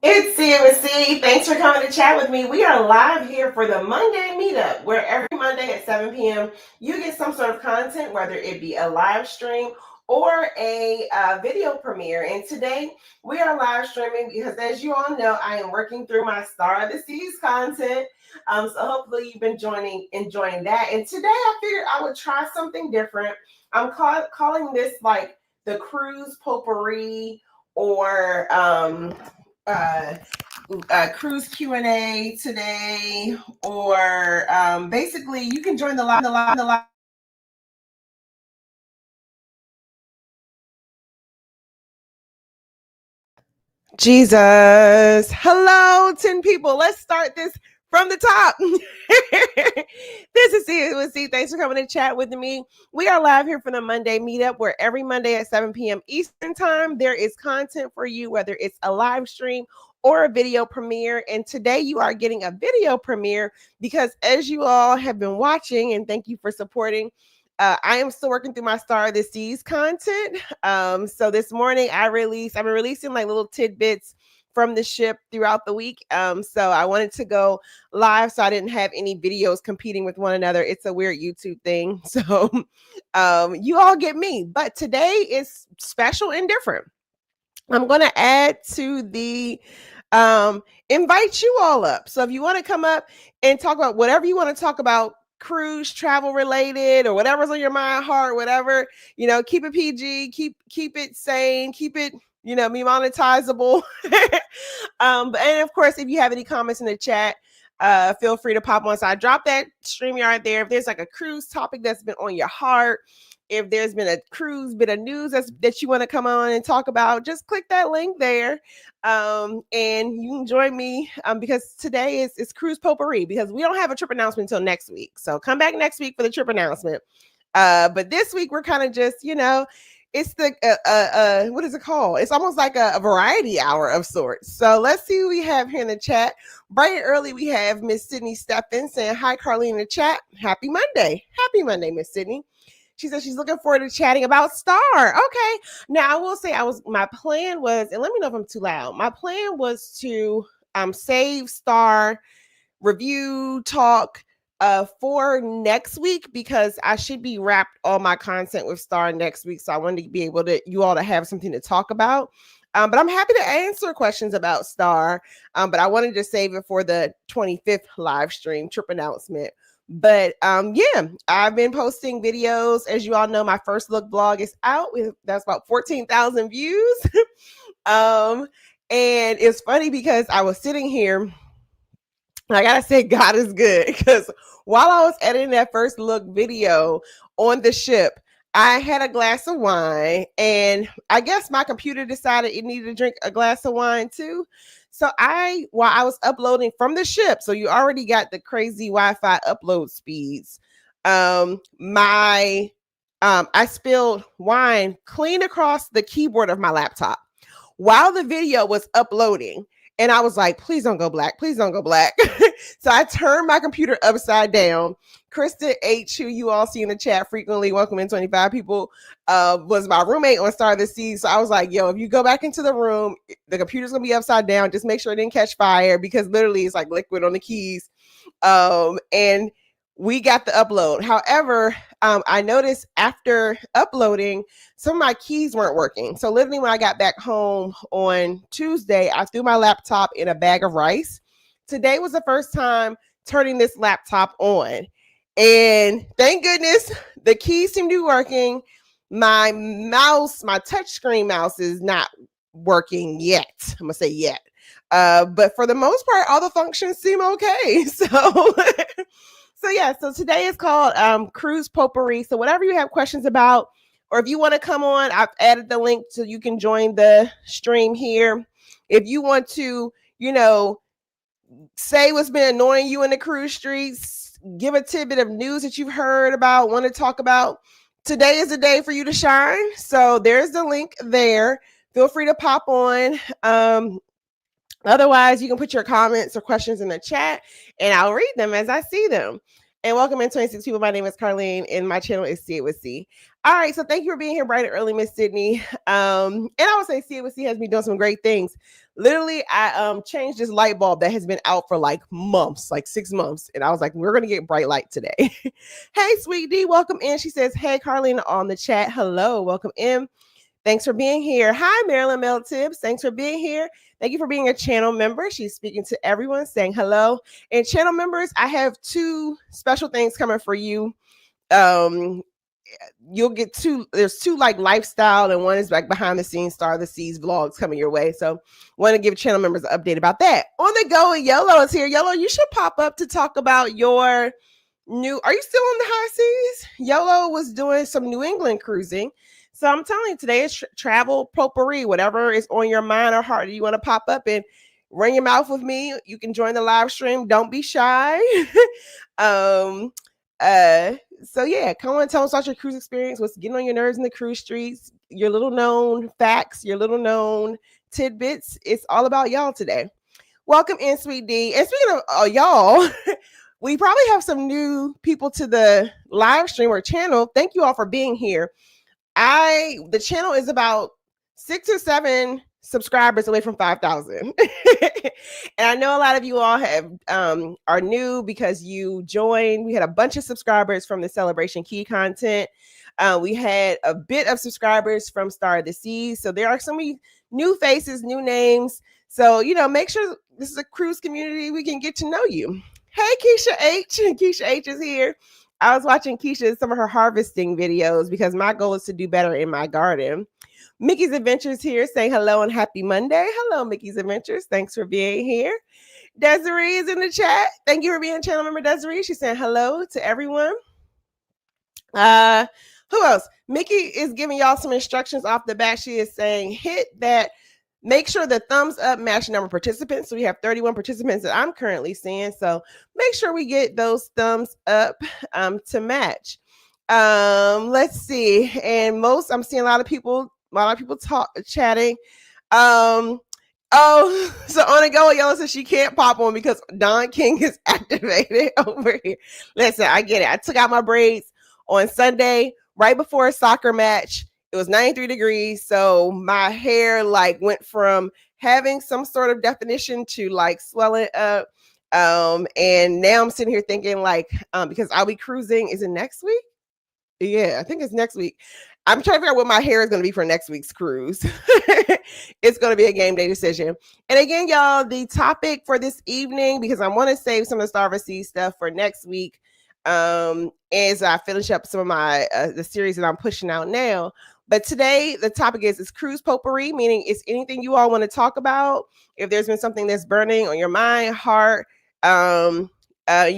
It's C. Thanks for coming to chat with me. We are live here for the Monday meetup, where every Monday at 7 p.m. you get some sort of content, whether it be a live stream or a video premiere. And today we are live streaming because, as you all know, I am working through my Star of the Seas content. So hopefully you've been enjoying that. And today I figured I would try something different. I'm calling this like the cruise potpourri or uh, cruise Q&A today, or basically you can join the live. Jesus. Hello, 10 people. Let's start this from the top. This is C. Thanks for coming to chat with me. We are live here for the Monday meetup, where every Monday at 7 p.m. Eastern time, there is content for you, whether it's a live stream or a video premiere. And today you are getting a video premiere because, as you all have been watching, and thank you for supporting, I am still working through my Star of the Seas content. So this morning I've been releasing like little tidbits from the ship throughout the week. So I wanted to go live so I didn't have any videos competing with one another. It's a weird YouTube thing. So you all get me. But today is special and different. I'm going to add to the invite you all up. So if you want to come up and talk about whatever you want to talk about, cruise travel related or whatever's on your mind, heart, whatever, keep it PG, keep it sane, keep it, be monetizable. And of course, if you have any comments in the chat, feel free to pop on. So I dropped that StreamYard there. If there's like a cruise topic that's been on your heart, if there's been a cruise bit of news that you want to come on and talk about, just click that link there. And you can join me because today is cruise potpourri, because we don't have a trip announcement until next week. So come back next week for the trip announcement. But this week we're kind of just, it's the what is it called? It's almost like a variety hour of sorts. So let's see who we have here in the chat. Bright and early, we have Miss Sydney Steffen saying hi, Carly, in the chat. Happy Monday, Miss Sydney. She said she's looking forward to chatting about Star. Okay. Now I will say my plan was, and let me know if I'm too loud. My plan was to save Star review talk for next week, because I should be wrapped all my content with Star next week. So I wanted to be able to you all to have something to talk about. But I'm happy to answer questions about Star. But I wanted to save it for the 25th live stream trip announcement. But yeah, I've been posting videos. As you all know, my first look vlog is out. That's about 14,000 views. And it's funny because I was sitting here, I gotta say, God is good, because while I was editing that first look video on the ship, I had a glass of wine, and I guess my computer decided it needed to drink a glass of wine too. So while I was uploading from the ship, so you already got the crazy Wi-Fi upload speeds. I spilled wine clean across the keyboard of my laptop while the video was uploading. And I was like, please don't go black. Please don't go black. So I turned my computer upside down. Krista H, who you all see in the chat frequently, welcome in 25 people, was my roommate on Star of the Seas. So I was like, yo, if you go back into the room, the computer's going to be upside down. Just make sure it didn't catch fire, because literally it's like liquid on the keys. And we got the upload. However, I noticed after uploading, some of my keys weren't working. So literally when I got back home on Tuesday, I threw my laptop in a bag of rice. Today was the first time turning this laptop on. And thank goodness the keys seem to be working. My touchscreen mouse is not working yet. I'm going to say yet. But for the most part, all the functions seem okay. So today is called Cruise Potpourri. So whatever you have questions about, or if you want to come on, I've added the link so you can join the stream here. If you want to, say what's been annoying you in the cruise streets, give a tidbit of news that you've heard about, want to talk about, today is the day for you to shine. So there's the link there. Feel free to pop on. Otherwise, you can put your comments or questions in the chat, and I'll read them as I see them. And welcome in 26 people. My name is Carlene and my channel is See It With C. All right, so thank you for being here bright and early, Miss Sydney. And I would say See It With C has been doing some great things. Literally, I changed this light bulb that has been out for like months, like 6 months. And I was like, we're gonna get bright light today. Hey, Sweet D, welcome in. She says, hey, Carlene on the chat. Hello, welcome in. Thanks for being here. Hi, Marilyn Mel Tibbs. Thanks for being here. Thank you for being a channel member. She's speaking to everyone, saying hello. And channel members, I have 2 special things coming for you. You'll get 2. There's 2 like lifestyle, and one is like behind the scenes Star of the Seas vlogs coming your way. So want to give channel members an update about that. On the go, Yellow is here. Yellow, you should pop up to talk about your new. Are you still on the high seas? Yellow was doing some New England cruising. So I'm telling you, today is travel potpourri. Whatever is on your mind or heart, you want to pop up and run your mouth with me. You can join the live stream. Don't be shy. So yeah, come on, tell us about your cruise experience. What's getting on your nerves in the cruise streets? Your little known facts, your little known tidbits. It's all about y'all today. Welcome in, Sweet D. And speaking of y'all, we probably have some new people to the live stream or channel. Thank you all for being here. The channel is about 6 or 7 subscribers away from 5,000. And I know a lot of you all have are new because you joined. We had a bunch of subscribers from the Celebration Key content. We had a bit of subscribers from Star of the Seas. So there are so many new faces, new names. So, make sure this is a cruise community. We can get to know you. Hey, Keisha H. Keisha H is here. I was watching some of her harvesting videos because my goal is to do better in my garden. Mickey's Adventures here saying hello and happy Monday. Hello, Mickey's Adventures. Thanks for being here. Desiree is in the chat. Thank you for being channel member, Desiree. She's saying hello to everyone. Who else? Mickey is giving y'all some instructions off the bat. She is saying hit that. Make sure the thumbs up match the number of participants. So we have 31 participants that I'm currently seeing. So make sure we get those thumbs up to match. Let's see. And I'm seeing a lot of people chatting. So on a go, Yellow says she can't pop on because Don King is activated over here. Listen, I get it. I took out my braids on Sunday right before a soccer match. It was 93 degrees. So my hair went from having some sort of definition to swelling up. And now I'm sitting here thinking because I'll be cruising. Is it next week? Yeah, I think it's next week. I'm trying to figure out what my hair is going to be for next week's cruise. It's going to be a game day decision. And again, y'all, the topic for this evening, because I want to save some of the Star of the Seas stuff for next week, as I finish up some of my the series that I'm pushing out now. But today, the topic is cruise potpourri, meaning it's anything you all want to talk about. If there's been something that's burning on your mind, heart, you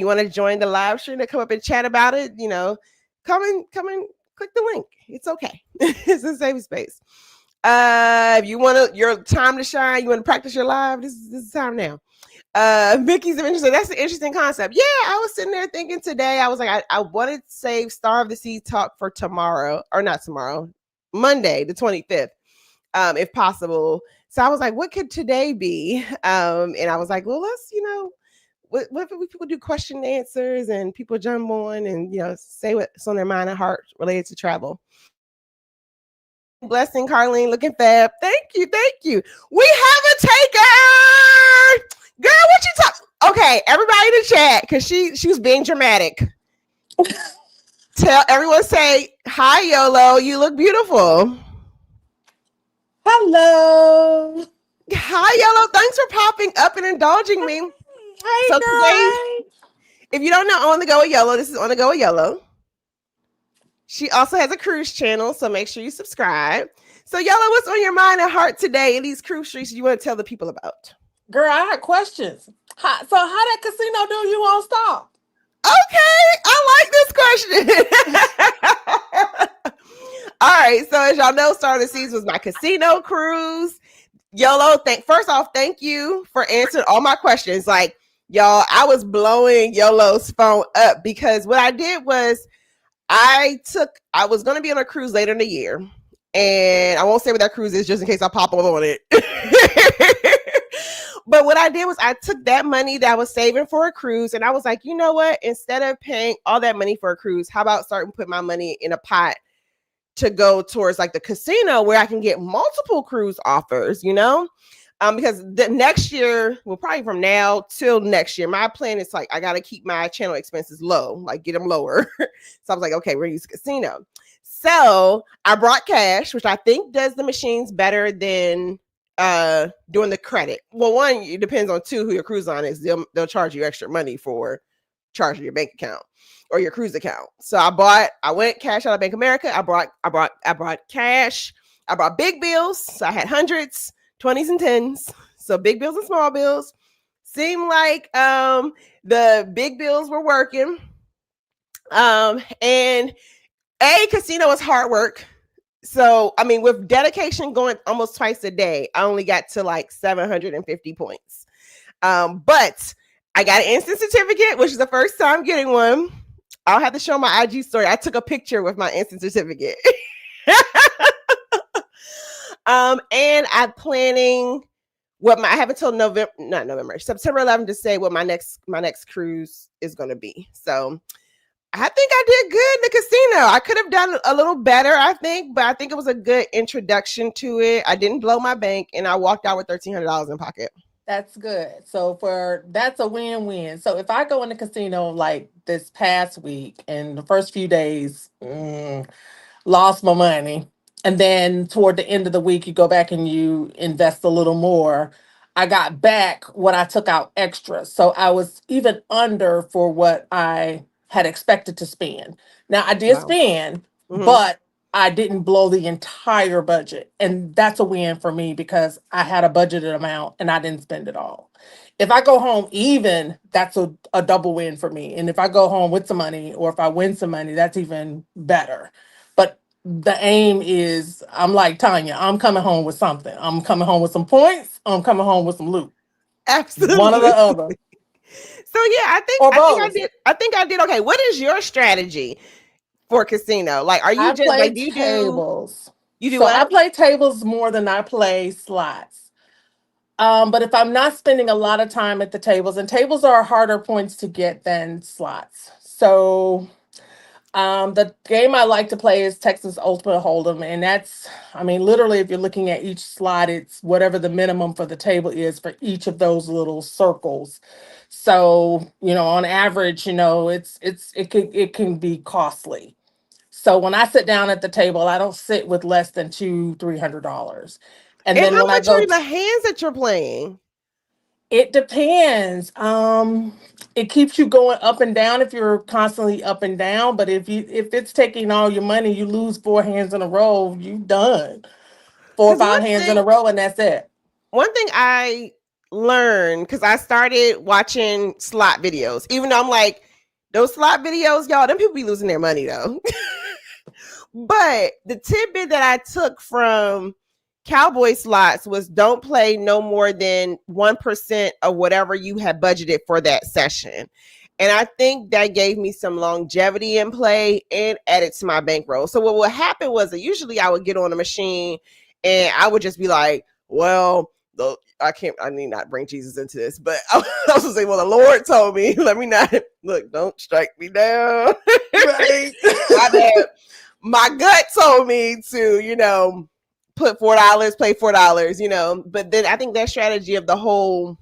want to join the live stream to come up and chat about it, come and click the link. It's okay. It's a safe space. If you want your time to shine, you want to practice your live, this is time now. Vicky's Adventures. That's an interesting concept. Yeah, I was sitting there thinking today, I was like, I wanted to save Star of the Sea talk for tomorrow, or not tomorrow, Monday, the 25th, if possible. So I was like, what could today be? And I was like, well, let's, what if people do question and answers and people jump on and, say what's on their mind and heart related to travel. Blessing, Carlene, looking fab. Thank you. We have a taker. Girl, what you talk? Okay, everybody in the chat, because she was being dramatic. Tell everyone, say hi, YOLO. You look beautiful. Hello. Hi, YOLO. Thanks for popping up and indulging me. Hey, so girl. Today, if you don't know On the Go with YOLO, this is On the Go with YOLO. She also has a cruise channel, so make sure you subscribe. So, YOLO, what's on your mind and heart today in these cruise streets you want to tell the people about? Girl, I had questions. So how that casino do you won't stop? Okay, I like this question. All right, so as y'all know, Star of the Seas was my casino cruise. YOLO, first off, thank you for answering all my questions. Y'all, I was blowing YOLO's phone up because what I did was I was going to be on a cruise later in the year, and I won't say what that cruise is just in case I pop on it. But what I did was I took that money that I was saving for a cruise and I was like, you know what? Instead of paying all that money for a cruise, how about starting to put my money in a pot to go towards like the casino where I can get multiple cruise offers, you know? Because the next year, well, probably from now till next year, my plan is like I got to keep my channel expenses low, like get them lower. So I was like, okay, we're gonna use casino. So I brought cash, which I think does the machines better than doing the credit. Well, one, it depends on two who your cruise on is. They'll charge you extra money for charging your bank account or your cruise account. So I went cash out of Bank of America. I brought cash. I brought big bills. So I had hundreds, 20s and 10s. So big bills and small bills. Seemed like the big bills were working. And casino is hard work. So, I mean, with dedication going almost twice a day, I only got to like 750 points. But I got an instant certificate, which is the first time getting one. I'll have to show my IG story. I took a picture with my instant certificate. And I'm planning I have until September 11th to say what my next cruise is going to be. So I think I did good in the casino. I could have done a little better, I think, but I think it was a good introduction to it. I didn't blow my bank, and I walked out with $1,300 in pocket. That's good. So that's a win-win. So if I go in the casino like this past week and the first few days, lost my money, and then toward the end of the week you go back and you invest a little more, I got back what I took out extra. So I was even under for what I had expected to spend. Now I did Wow. spend, Mm-hmm. but I didn't blow the entire budget. And that's a win for me because I had a budgeted amount and I didn't spend it all. If I go home even, that's a double win for me. And if I go home with some money or if I win some money, that's even better. But the aim is, I'm like Tanya, I'm coming home with something. I'm coming home with some points. I'm coming home with some loot. One or the Absolutely. other. So yeah, Or both. I think I did okay. What is your strategy for casino? Like, are you I just play like tables. you do So I what? play tables more than I play slots. But if I'm not spending a lot of time at the tables, and tables are harder points to get than slots. So the game I like to play is Texas Ultimate Hold'em, and that's, I mean, literally, if you're looking at each slot, it's whatever the minimum for the table is for each of those little circles. So, on average, it can be costly. So when I sit down at the table, I don't sit with less than $200-300. And And then how when I much go are the hands that you're playing? it depends. It keeps you going up and down if you're constantly up and down. But if it's taking all your money, you lose four hands in a row, you done. Four or Because five hands in a row, and that's it. one thing I learned because I started watching slot videos, even though I'm like those slot videos, y'all, them people be losing their money though. But the tidbit that I took from cowboy slots was don't play no more than 1% of whatever you had budgeted for that session. And I think that gave me some longevity in play and added to my bankroll. So what would happen was that usually I would get on a machine and I would just be like, well, I need not bring Jesus into this, but I was gonna say, well, the Lord told me, let me not look, don't strike me down. Right. My gut told me to, put $4, play $4, But then I think that strategy of the whole,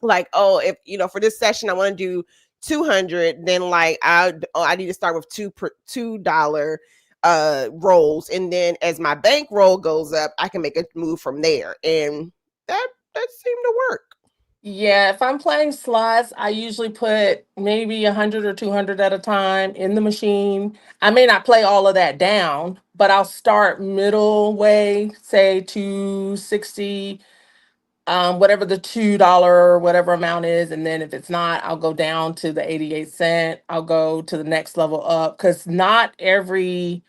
like, oh, if for this session I want to do 200, then like I need to start with $2 rolls, and then as my bank roll goes up, I can make a move from there, and that seemed to work. Yeah, if I'm playing slots, I usually put maybe 100 or 200 at a time in the machine. I may not play all of that down, but I'll start middle way, say 260, whatever the $2 whatever amount is, and then if it's not, I'll go down to the 88 cent. I'll go to the next level up because not every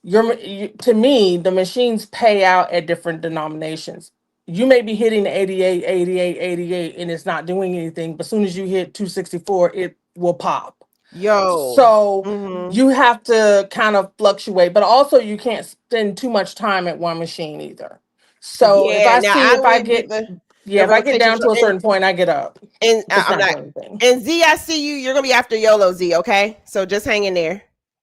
to me, the machines pay out at different denominations. You may be hitting the 88, 88, 88, and it's not doing anything, but as soon as you hit 264, it will pop. Yo. So Mm-hmm. you have to kind of fluctuate, but also you can't spend too much time at one machine either. So if Yeah, I now see I if I wouldn't do get the Yeah, The if I get rotation. down to a certain point, I get up. And If it's I'm not not. doing anything. And Z, I see you. You're gonna be after YOLO Z, okay? So just hang in there.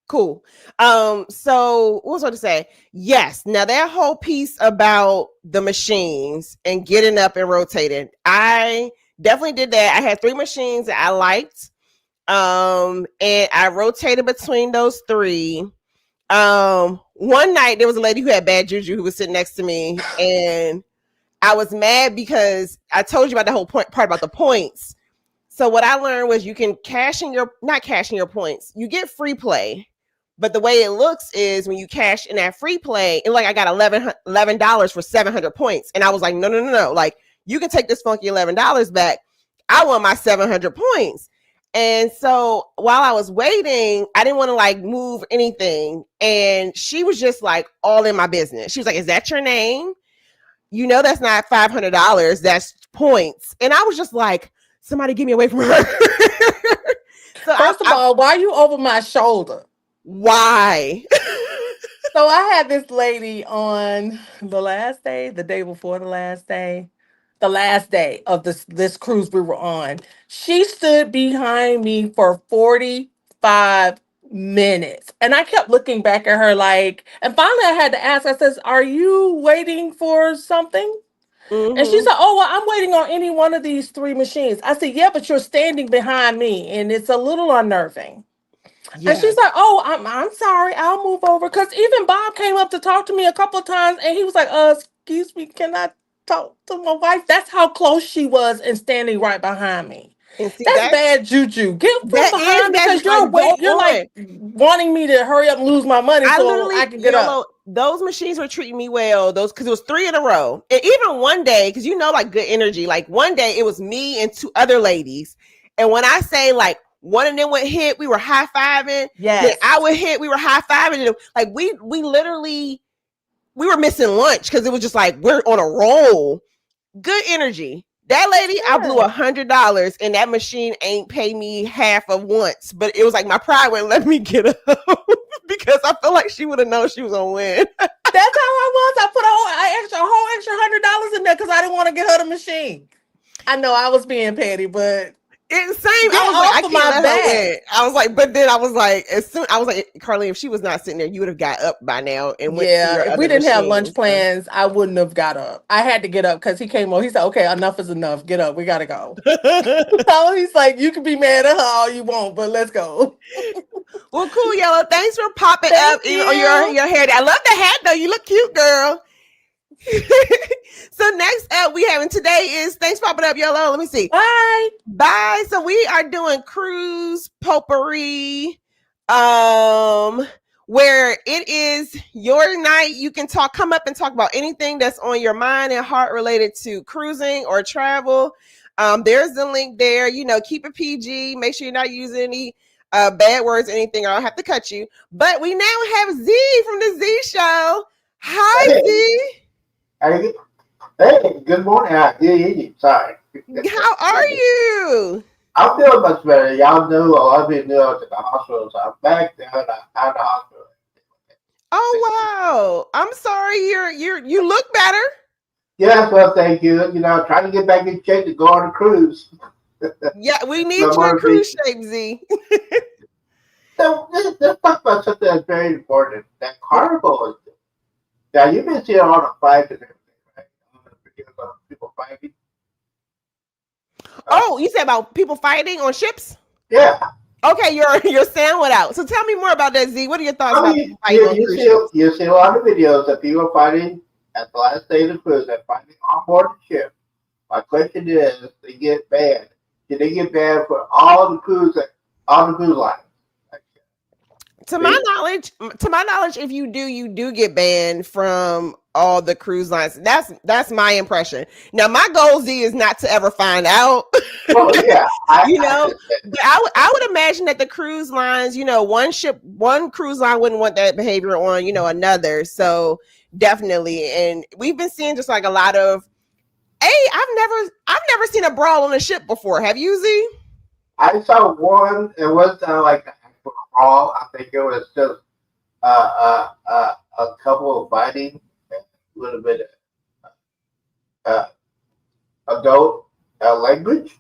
Cool. So what was I to say? Yes. Now that whole piece about the machines and getting up and rotating, I definitely did that. I had 3 machines that I liked. And I rotated between those 3. One night there was a lady who had bad juju who was sitting next to me, and I was mad because I told you about the whole part about the points. So what I learned was you can not cash in your points. You get free play. But the way it looks is when you cash in that free play, and like I got $11 for 700 points. And I was like, no. Like, you can take this funky $11 back. I want my 700 points. And so while I was waiting, I didn't want to like move anything. And she was just like all in my business. She was like, is that your name? You know, that's not $500. That's points. And I was just like, somebody get me away from her. So First of all, why are you over my shoulder? Why? So I had this lady on the last day, the day before the last day of this cruise we were on. She stood behind me for 45 minutes. And I kept looking back at her like, and finally I had to ask, I says, are you waiting for something? And she Mm-hmm. said, oh, well, I'm waiting on any one of these 3 machines. I said, yeah, but you're standing behind me and it's a little unnerving. And Yeah. she's like, "Oh, I'm sorry. I'll move over." Because even Bob came up to talk to me a couple of times, and he was like, excuse me, can I talk to my wife?" That's how close she was and standing right behind me. And see, That's bad juju. Get from that is behind bad. because Just like, go you're like on. wanting me to hurry up and lose my money I so I literally, can get up. YOLO, those machines were treating me well. Those, because it was 3 in a row. And even one day, because like good energy, like one day it was me and 2 other ladies. And when I say like one of them would hit, we were high fiving. Then Yes. I would hit, we were high fiving. And like we literally, we were missing lunch because it was just like, we're on a roll. Good energy. That lady, I blew Yeah. $100, and that machine ain't pay me half of once. But it was like my pride wouldn't let me get up because I feel like she would have known she was gonna win. That's how I was. I put a whole extra $100 in there because I didn't want to get her the machine. I know I was being petty, but It's same. get I was like, I off of can't my let her back. win. I was like, but then I was like, Carly, if she was not sitting there, you would have got up by now and went to Yeah, your if we other didn't have lunch machines. So. plans, I wouldn't have got up. I had to get up because he came on. He said, "Okay, enough is enough. Get up. We gotta go." So he's like, "You can be mad at her all you want, but let's go." Well, cool, YOLO. Thanks for popping up Thank on your you. hair. I love the hat though. You look cute, girl. So next up we having today is thanks for popping up, YOLO. Let me see. Bye. Bye. So we are doing cruise potpourri, where it is your night. You can come up and talk about anything that's on your mind and heart related to cruising or travel. There's the link there. Keep it PG. Make sure you're not using any bad words, anything, or I'll have to cut you. But we now have Z from the Z Show. Hi, Hey, Z. hey, good morning. Good evening. Sorry. How are you? I'm feeling much better. Y'all knew, or I've been new at the hospital, so I'm back there out of the hospital. Oh wow! I'm sorry. You look better. Yes, well, thank you. Trying to get back in shape to go on a cruise. Yeah, we need My you in cruise motivation. shape, Z. So let's talk about something that's very important. That carnival is. Now, you've been seeing all the fights and everything, right? All the videos of people fighting. Uh, Oh, you said about people fighting on ships? yeah. Okay, your sound went out. So tell me more about that, Z. What are your thoughts I about mean, people fighting on you cruise see ships? you see a lot of videos of people fighting at the last day of the cruise. They're fighting on board the ship. My question is, they get banned. Did they get banned for all the cruise lines? To my See, knowledge, if you do get banned from all the cruise lines. That's my impression. Now, my goal, Z, is not to ever find out. well, yeah, you I know, just said, but I would imagine that the cruise lines, one cruise line wouldn't want that behavior on, another. So definitely, and we've been seeing just like a lot of. Hey, I've never seen a brawl on a ship before. Have you, Z? I saw one. It wasn't like an actual crawl. I think it was just a couple of fighting, a little bit, uh, a adult language.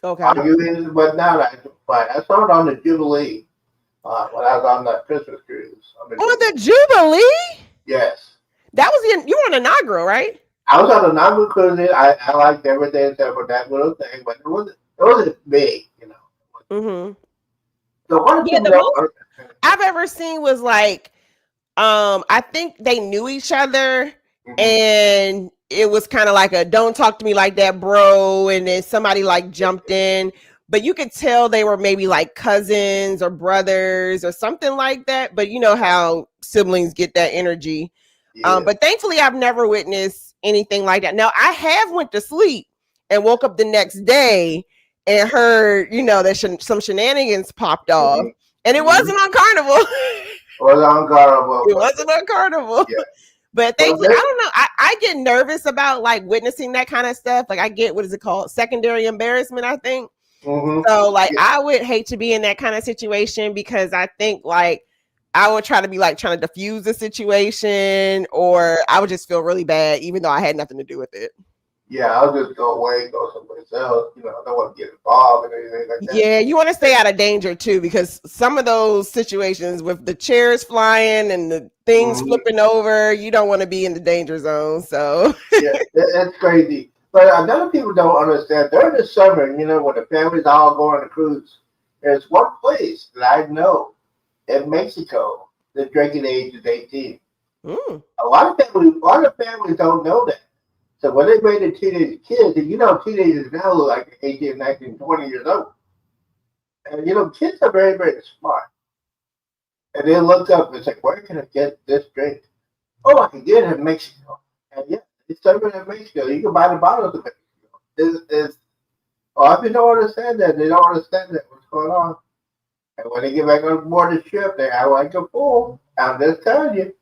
Okay. Arguing, but not I saw it on the Jubilee when I was on that Christmas cruise. On the Jubilee? Yes. That was you were on inaugural, right? I was on inaugural cruise. I liked everything except for that little thing, but it wasn't big, you know. Mm-hmm. So one Yeah, thing the most I've ever seen was like, I think they knew each other, and it was kind of like a "don't talk to me like that, bro," and then somebody like jumped in, but you could tell they were maybe like cousins or brothers or something like that. But you know how siblings get that energy. Yeah. But thankfully, I've never witnessed anything like that. Now, I have went to sleep and woke up the next day and heard, you know, that some shenanigans popped off, and it wasn't on Carnival. It was on Carnival. It wasn't on Carnival. Yeah. But thankfully, I don't know. I get nervous about like witnessing that kind of stuff. Like I get, what is it called? Secondary embarrassment, I think. So like I would hate to be in that kind of situation, because I think like I would try to be like trying to diffuse the situation, or I would just feel really bad even though I had nothing to do with it. Yeah, I'll just go away, go someplace else. You know, I don't want to get involved in anything like that. Yeah, you want to stay out of danger too, because some of those situations with the chairs flying and the things flipping over, you don't want to be in the danger zone. So yeah, that's crazy. But another people don't understand, during the summer, you know, when the families all go on a cruise, there's one place that I know in Mexico, the drinking age is 18. A lot of families don't know that. So when they made the teenage kids, and you know, teenagers now look like 18, 19, 20 years old. And you know, kids are very, very smart. And they look up and say, where can I get this drink? Oh, I can get it in Mexico. And yeah, it's serving in Mexico. You can buy the bottles of Mexico. If you don't understand that, they don't understand that what's going on. And when they get back on board the ship, they act like a fool. I'm just telling you.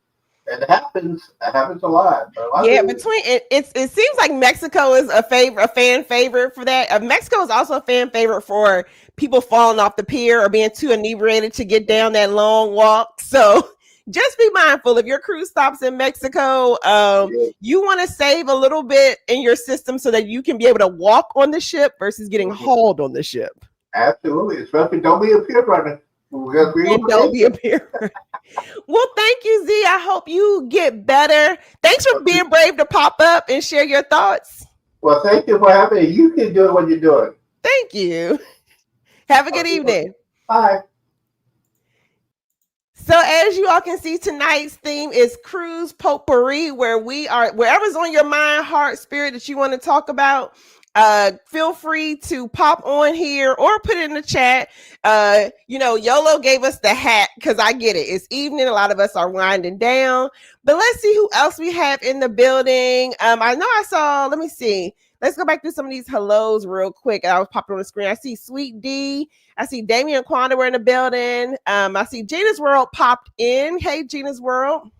It happens. It happens a lot. Yeah, it seems like Mexico is a fan favorite for that. Mexico is also a fan favorite for people falling off the pier or being too inebriated to get down that long walk. So just be mindful, if your cruise stops in Mexico, you want to save a little bit in your system so that you can be able to walk on the ship versus getting hauled on the ship. Absolutely, especially don't be a peer runner. Don't be a peer runner. Well, thank you, Z. I hope you get better. Thanks for being brave to pop up and share your thoughts. Well, thank you for having me. You can do what you're doing. Thank you. Have a good evening. Bye. So as you all can see, tonight's theme is Cruise Potpourri, where we are, wherever's on your mind, heart, spirit that you want to talk about. Feel free to pop on here or put it in the chat. You know, YOLO gave us the hat because I get it. It's evening. A lot of us are winding down, but let's see who else we have in the building. I know I saw, let me see. Let's go back through some of these hellos real quick. I was popping on the screen. I see Sweet D. I see Damien and Quanda were in the building. I see Gina's World popped in. Hey, Gina's World.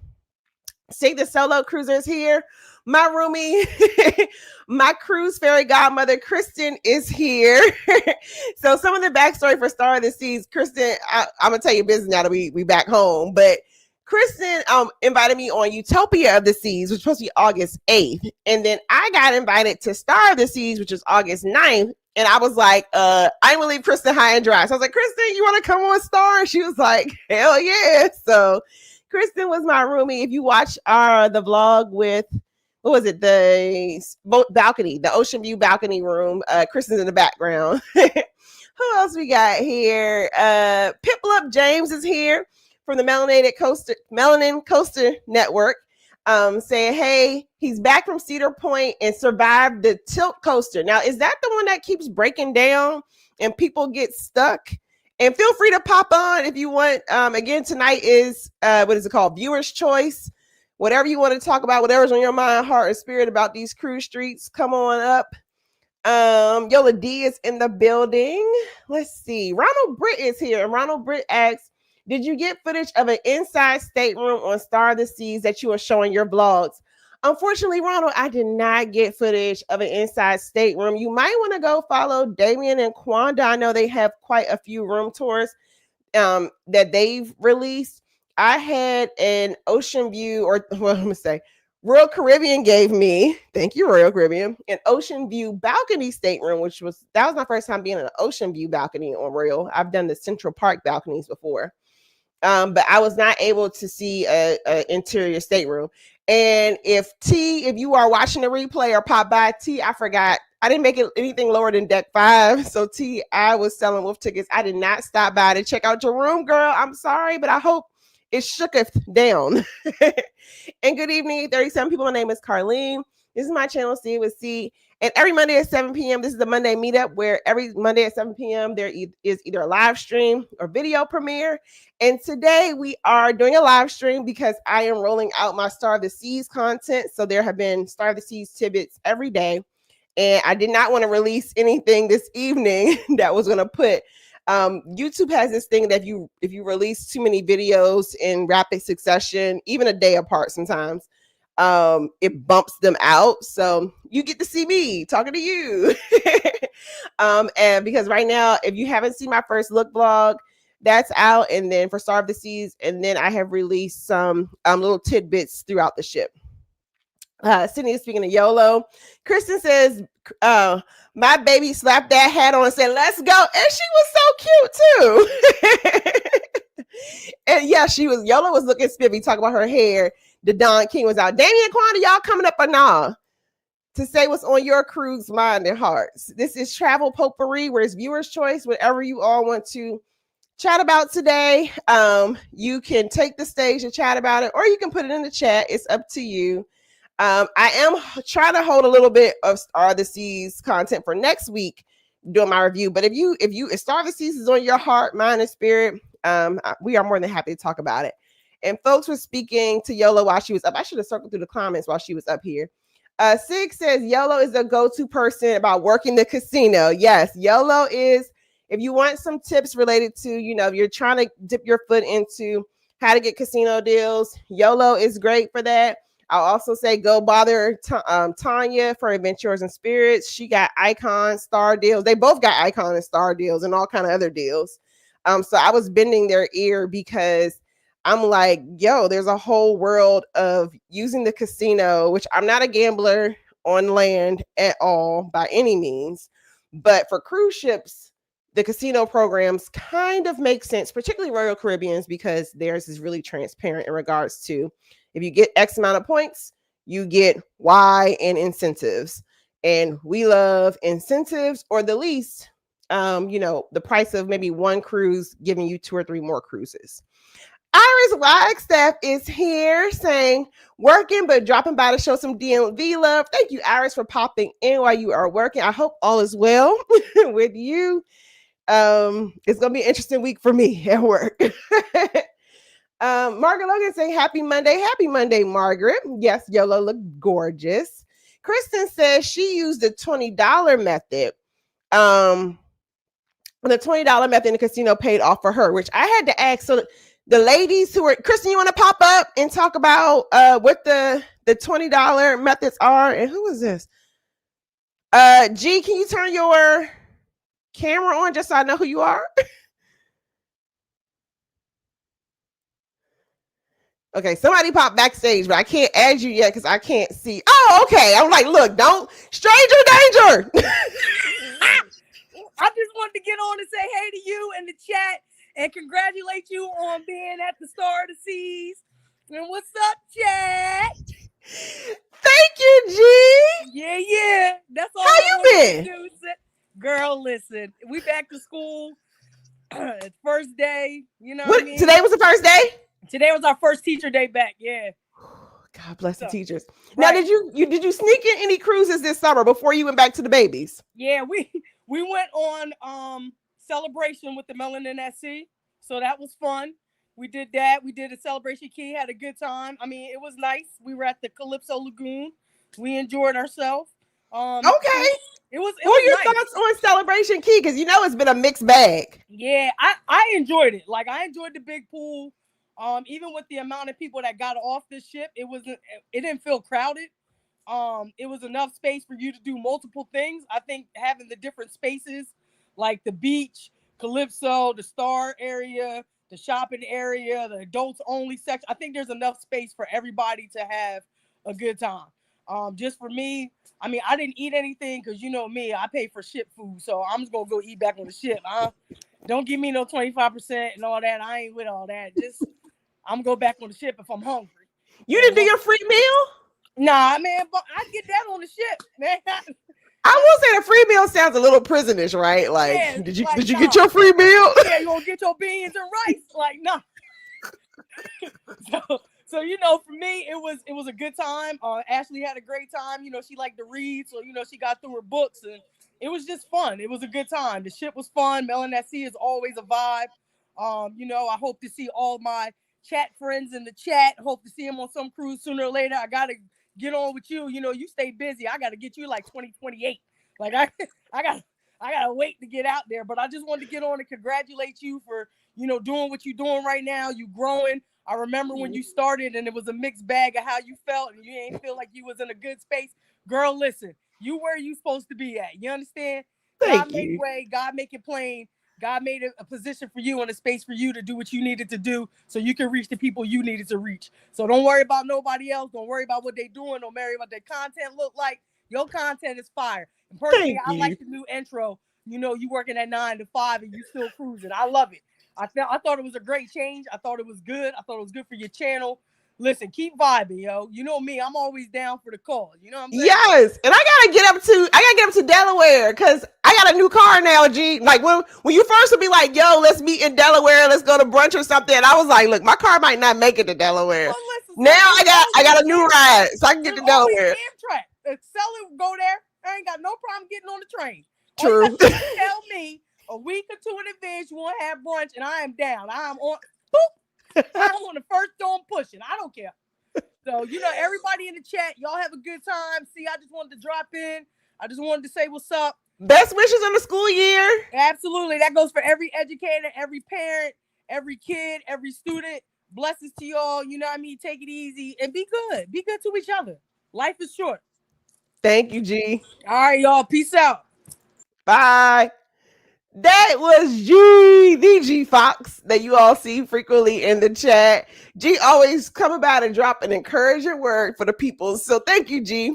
See the solo cruisers here. My roomie, my cruise fairy godmother, Kristen, is here. So some of the backstory for Star of the Seas, Kristen, I'm going to tell you business now that we back home, but Kristen invited me on Utopia of the Seas, which was supposed to be August 8th. And then I got invited to Star of the Seas, which is August 9th. And I was like, I'm going to leave Kristen high and dry. So I was like, Kristen, you want to come on Star? And she was like, hell yeah. So Kristen was my roomie. If you watch the vlog with, what was it? The balcony, the ocean view balcony room. Kristen's in the background. Who else we got here? Piplup James is here from the Melanin Coaster Network, saying, hey, he's back from Cedar Point and survived the tilt coaster. Now, is that the one that keeps breaking down and people get stuck? And feel free to pop on if you want. Again, tonight is, what is it called? Viewer's Choice. Whatever you want to talk about, whatever's on your mind, heart, or spirit about these cruise streets, come on up. Yola D is in the building. Let's see. Ronald Britt is here. And Ronald Britt asks, did you get footage of an inside stateroom on Star of the Seas that you are showing your vlogs? Unfortunately, Ronald, I did not get footage of an inside stateroom. You might want to go follow Damien and Quanda. I know they have quite a few room tours that they've released. I had an ocean view, or well, let me say, Royal Caribbean gave me, thank you, Royal Caribbean, an ocean view balcony stateroom, that was my first time being in an ocean view balcony on Royal. I've done the Central Park balconies before. But I was not able to see a interior stateroom. And if you are watching the replay or pop by, I forgot. I didn't make it anything lower than deck 5. So I was selling wolf tickets. I did not stop by to check out your room, girl. I'm sorry, but I hope it shooketh down. And good evening, 37 people. My name is Carlene. This is my channel, See It With C. And every Monday at 7 p.m., this is the Monday meetup, where every Monday at 7 p.m., there is either a live stream or video premiere. And today we are doing a live stream because I am rolling out my Star of the Seas content. So there have been Star of the Seas tidbits every day. And I did not want to release anything this evening that was going to put YouTube has this thing that if you release too many videos in rapid succession, even a day apart sometimes, it bumps them out. So you get to see me talking to you. And because right now, if you haven't seen my first look vlog, that's out. And then for Star of the Seas, and then I have released some little tidbits throughout the ship. Sydney is speaking of YOLO. Kristen says, my baby slapped that hat on and said, let's go. And she was so cute too. And yeah, YOLO was looking spiffy, talking about her hair. The Don King was out. Damian Quanda, y'all coming up or nah? To say what's on your cruise mind and hearts. This is Travel Potpourri, where it's viewer's choice. Whatever you all want to chat about today, you can take the stage and chat about it, or you can put it in the chat. It's up to you. I am trying to hold a little bit of Star of the Seas content for next week doing my review. But if Star of the Seas is on your heart, mind, and spirit, we are more than happy to talk about it. And folks were speaking to YOLO while she was up. I should have circled through the comments while she was up here. Sig says YOLO is the go-to person about working the casino. Yes, YOLO is. If you want some tips related to, if you're trying to dip your foot into how to get casino deals, YOLO is great for that. I'll also say go bother Tanya for Adventures and Spirits. She got Icon Star deals. They both got Icon and Star deals and all kind of other deals. So I was bending their ear because I'm like, yo, there's a whole world of using the casino, which I'm not a gambler on land at all by any means. But for cruise ships, the casino programs kind of make sense, particularly Royal Caribbean's, because theirs is really transparent in regards to if you get X amount of points, you get Y in incentives. And we love incentives, or the least, the price of maybe one cruise giving you 2 or 3 more cruises. Iris Wagstaff is here saying, working but dropping by to show some DMV love. Thank you, Iris, for popping in while you are working. I hope all is well with you. It's going to be an interesting week for me at work. Margaret Logan saying, happy Monday, Margaret. Yes, YOLO looked gorgeous. Kristen says she used the $20 method. The $20 method in the casino paid off for her, which I had to ask. So the ladies who are, Kristen, you want to pop up and talk about what the $20 methods are? And who is this? G, can you turn your camera on just so I know who you are? Okay, somebody popped backstage, but I can't add you yet because I can't see. Oh, okay. I'm like, look, don't stranger danger. I just wanted to get on and say hey to you in the chat and congratulate you on being at the Star of the Seas. And what's up, chat? Thank you, G. Yeah. That's all. How you been? Girl, listen, we back to school. It's first day, what I mean? Today was the first day? Today was our first teacher day back. Yeah. God bless the teachers. Right. Now, did you sneak in any cruises this summer before you went back to the babies? Yeah, we went on Celebration with the Melanin SC. So that was fun. We did that. We did a Celebration Key, had a good time. I mean, it was nice. We were at the Calypso Lagoon. We enjoyed ourselves. Okay. It was what are your nice. thoughts on Celebration Key? Because it's been a mixed bag. Yeah, I enjoyed it. Like, I enjoyed the big pool. Even with the amount of people that got off this ship, it didn't feel crowded. It was enough space for you to do multiple things. I think having the different spaces, like the beach, Calypso, the Star area, the shopping area, the adults only section, I think there's enough space for everybody to have a good time. Just for me, I mean, I didn't eat anything because you know me, I pay for ship food, so I'm just gonna go eat back on the ship. Don't give me no 25% and all that. I ain't with all that. Just I'm gonna go back on the ship if I'm hungry. You didn't do your free meal? Nah, man, but I get that on the ship, man. I will say the free meal sounds a little prisonish, right? Like, Yeah, did you like, get your free meal? Yeah, you gonna get your beans and rice? Like, no. So you know, for me, it was a good time. Ashley had a great time. You know, she liked to read, so you know she got through her books, and it was just fun. It was a good time. The ship was fun. Melon at Sea is always a vibe. You know, I hope to see all my chat friends in the chat. Hope to see them on some cruise sooner or later. I gotta get on with you. You know, you stay busy. I gotta get you like 2028. Like I gotta wait to get out there. But I just wanted to get on and congratulate you for, you know, doing what you're doing right now. You growing. I remember when you started and it was a mixed bag of how you felt and you ain't feel like you was in a good space. Girl, listen, you where you supposed to be at. You understand? Thank God made you. way, God make it plain. God made a position for you and a space for you to do what you needed to do so you can reach the people you needed to reach. So don't worry about nobody else. Don't worry about what they doing. Don't worry about their content look like. Your content is fire. And personally, I like the new intro. You know, you working at 9 to 5 and you still cruising. I love it. I thought it was a great change. I thought it was good. I thought it was good for your channel. Listen, keep vibing, yo. You know me, I'm always down for the cause. You know what I'm saying? Yes, and I gotta get up to Delaware because I got a new car now. G, like when you first would be like, "Yo, let's meet in Delaware. Let's go to brunch or something." And I was like, "Look, my car might not make it to Delaware." Well, listen, Now I got a new ride, so I can get to Delaware. Amtrak. Sell it, go there. I ain't got no problem getting on the train. True. All you tell me a week or two in advance you want to have brunch, and I am down. I'm on. Boop. I'm on the first door pushing. I don't care. So, you know, everybody in the chat, y'all have a good time. See, I just wanted to drop in. I just wanted to say what's up. Best wishes on the school year. Absolutely. That goes for every educator, every parent, every kid, every student. Blessings to y'all. You know what I mean? Take it easy and be good. Be good to each other. Life is short. Thank you, G. All right, y'all. Peace out. Bye. That was G, the G Fox that you all see frequently in the chat. G always come about and drop an encouraging word for the people. So thank you, G.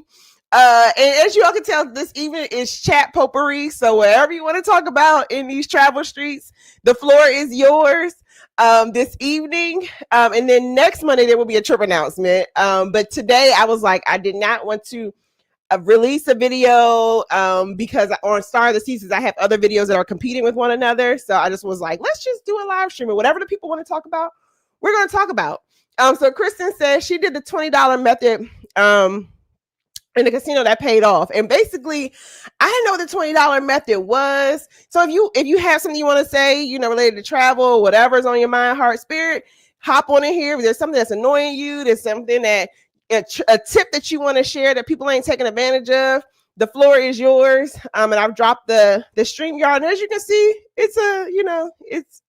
And as you all can tell, this evening is chat potpourri. So whatever you want to talk about in these travel streets, the floor is yours this evening. And then next Monday, there will be a trip announcement. But today I was like, I did not want to release a video because on Star of the Seasons I have other videos that are competing with one another. So I just was like, let's just do a live stream and whatever the people want to talk about, we're going to talk about. So Kristen says she did the $20 method in the casino that paid off. And basically, I didn't know what the $20 method was. So if you have something you want to say, you know, related to travel, whatever's on your mind, heart, spirit, hop on in here. If there's something that's annoying you, there's something that a tip that you want to share that people ain't taking advantage of, the floor is yours. And I've dropped the StreamYard, and as you can see, it's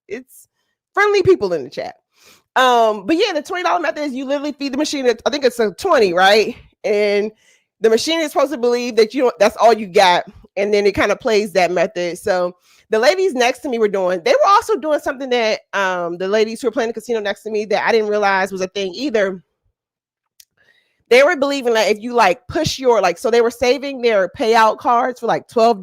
it's friendly people in the chat. But yeah, the $20 method is you literally feed the machine. I think it's a 20, right? And the machine is supposed to believe that that's all you got, and then it kind of plays that method. So the ladies next to me they were also doing something that the ladies who were playing the casino next to me that I didn't realize was a thing either. They were believing that if you like push your so they were saving their payout cards for like $12,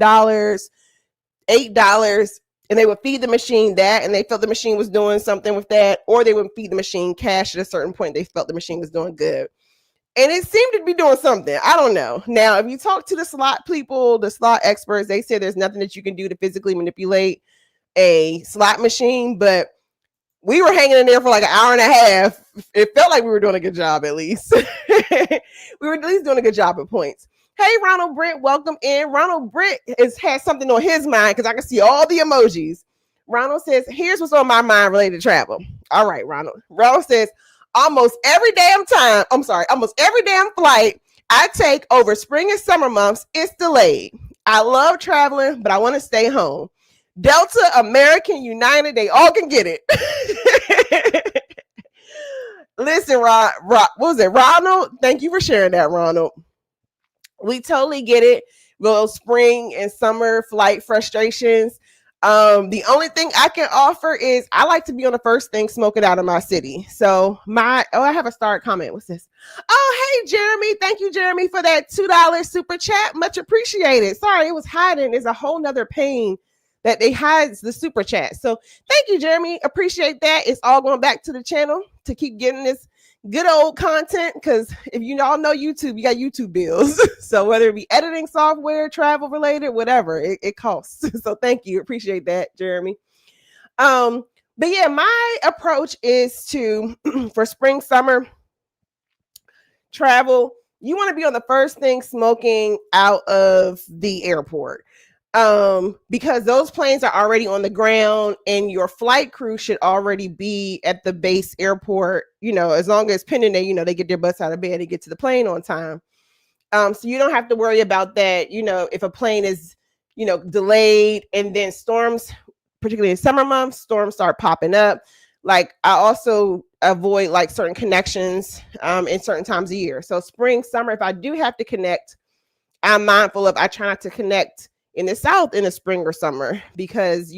$8, and they would feed the machine that, and they felt the machine was doing something with that, or they would feed the machine cash at a certain point. They felt the machine was doing good. And it seemed to be doing something. I don't know. Now, if you talk to the slot people, the slot experts, they say there's nothing that you can do to physically manipulate a slot machine, but we were hanging in there for like an hour and a half. It felt like we were doing a good job, at least. We were at least doing a good job at points. Hey, Ronald Britt, welcome in. Ronald Britt has something on his mind because I can see all the emojis. Ronald says, here's what's on my mind related to travel. All right, Ronald. Ronald says, almost every damn flight I take over spring and summer months, it's delayed. I love traveling, but I want to stay home. Delta, American, United, they all can get it. Listen, what was it, Ronald? Thank you for sharing that, Ronald. We totally get it. Well, spring and summer flight frustrations. The only thing I can offer is I like to be on the first thing smoking out of my city. So I have a start comment. What's this? Oh, hey, Jeremy. Thank you, Jeremy, for that $2 super chat. Much appreciated. Sorry, it was hiding. It's a whole nother pain that they hides the super chat. So thank you, Jeremy. Appreciate that. It's all going back to the channel to keep getting this good old content, because if you all know YouTube, you got YouTube bills. So whether it be editing software, travel related, whatever, it costs. So thank you. Appreciate that, Jeremy. But yeah, my approach is to for spring, summer travel, you want to be on the first thing smoking out of the airport. Because those planes are already on the ground and your flight crew should already be at the base airport, as long as pending they get their butts out of bed and get to the plane on time. So you don't have to worry about that, if a plane is, delayed, and then storms, particularly in summer months, storms start popping up. Like I also avoid like certain connections in certain times of year. So spring, summer, if I do have to connect, I'm mindful of, I try not to connect in the South in the spring or summer, because,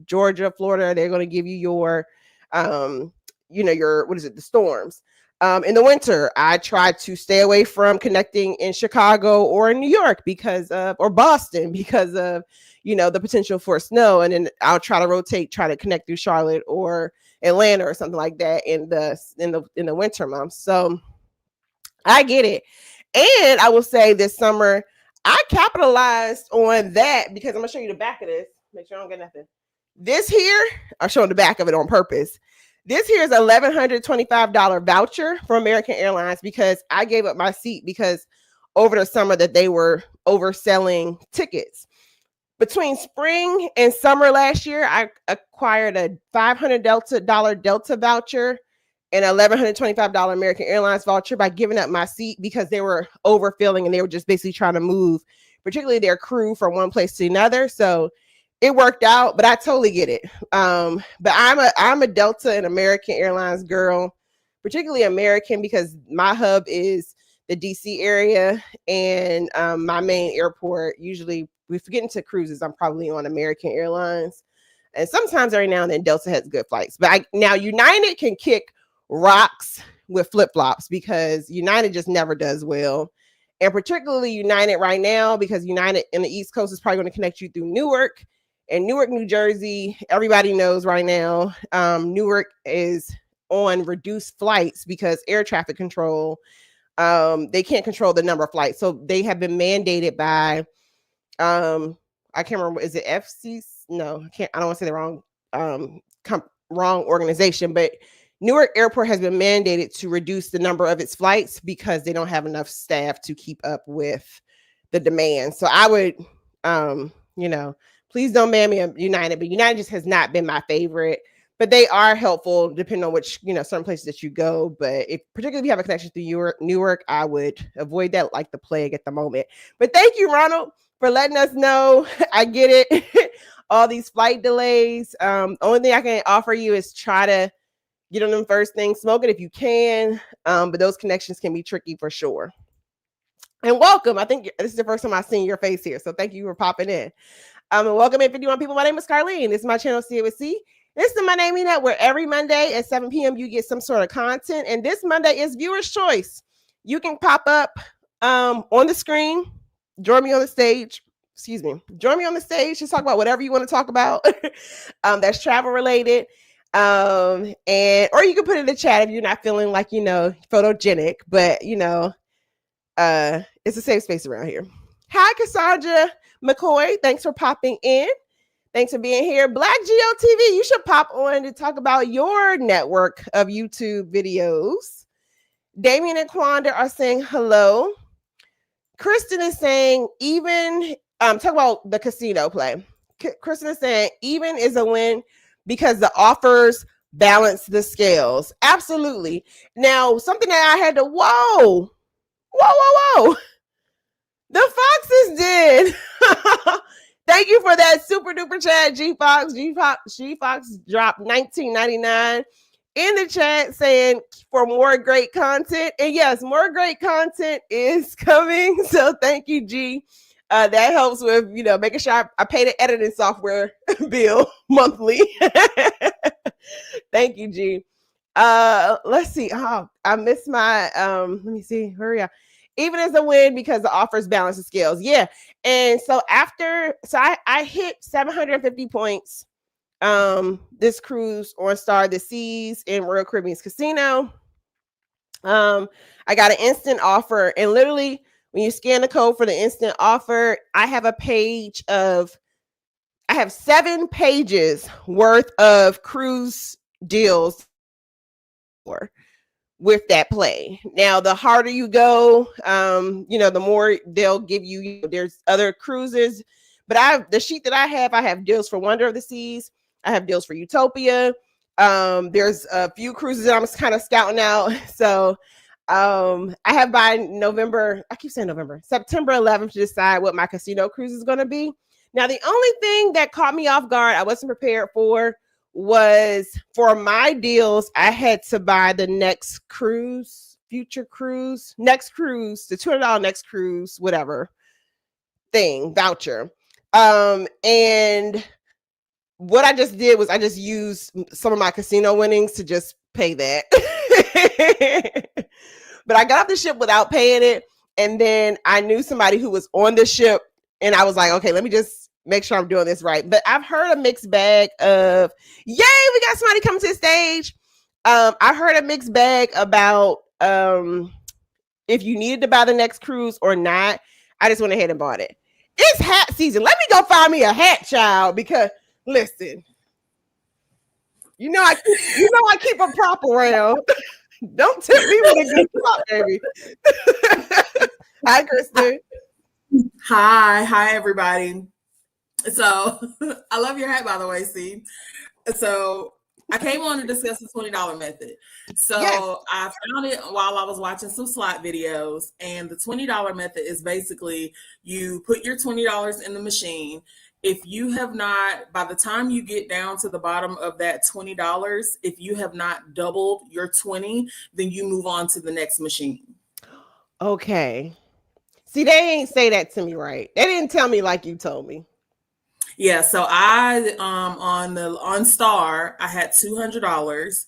Georgia, Florida, they're going to give you your, the storms. In the winter, I try to stay away from connecting in Chicago or in New York or Boston because of, the potential for snow. And then I'll try to connect through Charlotte or Atlanta or something like that in the winter months. So I get it. And I will say this summer, I capitalized on that because I'm going to show you the back of this. Make sure I don't get nothing. This here, I'll show the back of it on purpose. This here is a $1,125 voucher from American Airlines because I gave up my seat because over the summer that they were overselling tickets. Between spring and summer last year, I acquired a $500 Delta voucher and an $1,125 American Airlines voucher by giving up my seat because they were overfilling and they were just basically trying to move, particularly their crew, from one place to another. So it worked out, but I totally get it. But I'm a Delta and American Airlines girl, particularly American, because my hub is the DC area, and my main airport, usually if we get into cruises, I'm probably on American Airlines. And sometimes every now and then Delta has good flights. But now United can kick rocks with flip-flops because United just never does well. And particularly United right now, because United in the East Coast is probably going to connect you through Newark. And Newark, New Jersey, everybody knows right now, Newark is on reduced flights because air traffic control, they can't control the number of flights. So they have been mandated by, I can't remember, is it FCC? No, I don't want to say the wrong organization, but Newark Airport has been mandated to reduce the number of its flights because they don't have enough staff to keep up with the demand. So I would, please don't ban me of United, but United just has not been my favorite. But they are helpful depending on which, certain places that you go. But particularly if you have a connection to Newark, I would avoid that like the plague at the moment. But thank you, Ronald, for letting us know. I get it. All these flight delays. Only thing I can offer you is try to get on them first things smoking if you can. But those connections can be tricky for sure. And welcome. I think this is the first time I've seen your face here. So thank you for popping in. And welcome in 51 people. My name is Carlene. This is my channel, See It With C. This is Monday Meetup, where every Monday at 7 p.m. you get some sort of content. And this Monday is viewer's choice. You can pop up on the screen, join me on the stage. Join me on the stage. Just talk about whatever you want to talk about. That's travel related. Or you can put it in the chat if you're not feeling like, photogenic, but it's a safe space around here. Hi, Cassandra McCoy. Thanks for popping in. Thanks for being here. Black GOTV, you should pop on to talk about your network of YouTube videos. Damien and Quanda are saying hello. Kristen is saying talk about the casino play. Kristen is saying even is a win because the offers balance the scales. Absolutely. Now, something that I had to, whoa. The Foxes did. Thank you for that super duper chat, G Fox. G Fox dropped $19.99 in the chat saying for more great content. And yes, more great content is coming. So thank you, G. That helps with, making sure I pay the editing software bill monthly. Thank you, G. Let's see. Oh, I missed my let me see. Hurry up. Even as a win because the offers balance the scales. Yeah. And so I hit 750 points this cruise on Star of the Seas in Royal Caribbean's Casino. I got an instant offer, and literally when you scan the code for the instant offer, I have 7 pages worth of cruise deals with that play. Now, the harder you go, the more they'll give you, there's other cruises, but the sheet that I have deals for Wonder of the Seas. I have deals for Utopia. There's a few cruises that I'm kind of scouting out. So I have by September 11th to decide what my casino cruise is going to be. Now, the only thing that caught me off guard, I wasn't prepared for, was for my deals, I had to buy the next cruise, the $200 next cruise, whatever thing, voucher. And what I just did was I just used some of my casino winnings to just pay that. But I got off the ship without paying it. And then I knew somebody who was on the ship, and I was like, okay, let me just make sure I'm doing this right. But I've heard a mixed bag of, yay, we got somebody coming to the stage. I heard a mixed bag about if you needed to buy the next cruise or not. I just went ahead and bought it. It's hat season. Let me go find me a hat, child, because listen, I keep a prop around. Don't tip me with a good prop, baby. Hi, Kristen. Hi, everybody. So I love your hat, by the way, Steve. So I came on to discuss the $20 method. So yes. I found it while I was watching some slot videos, and the $20 method is basically you put your $20 in the machine. If you have not, by the time you get down to the bottom of that $20, if you have not doubled your 20, then you move on to the next machine. Okay. See, they ain't say that to me right. They didn't tell me like you told me. Yeah, so I on Star, I had $200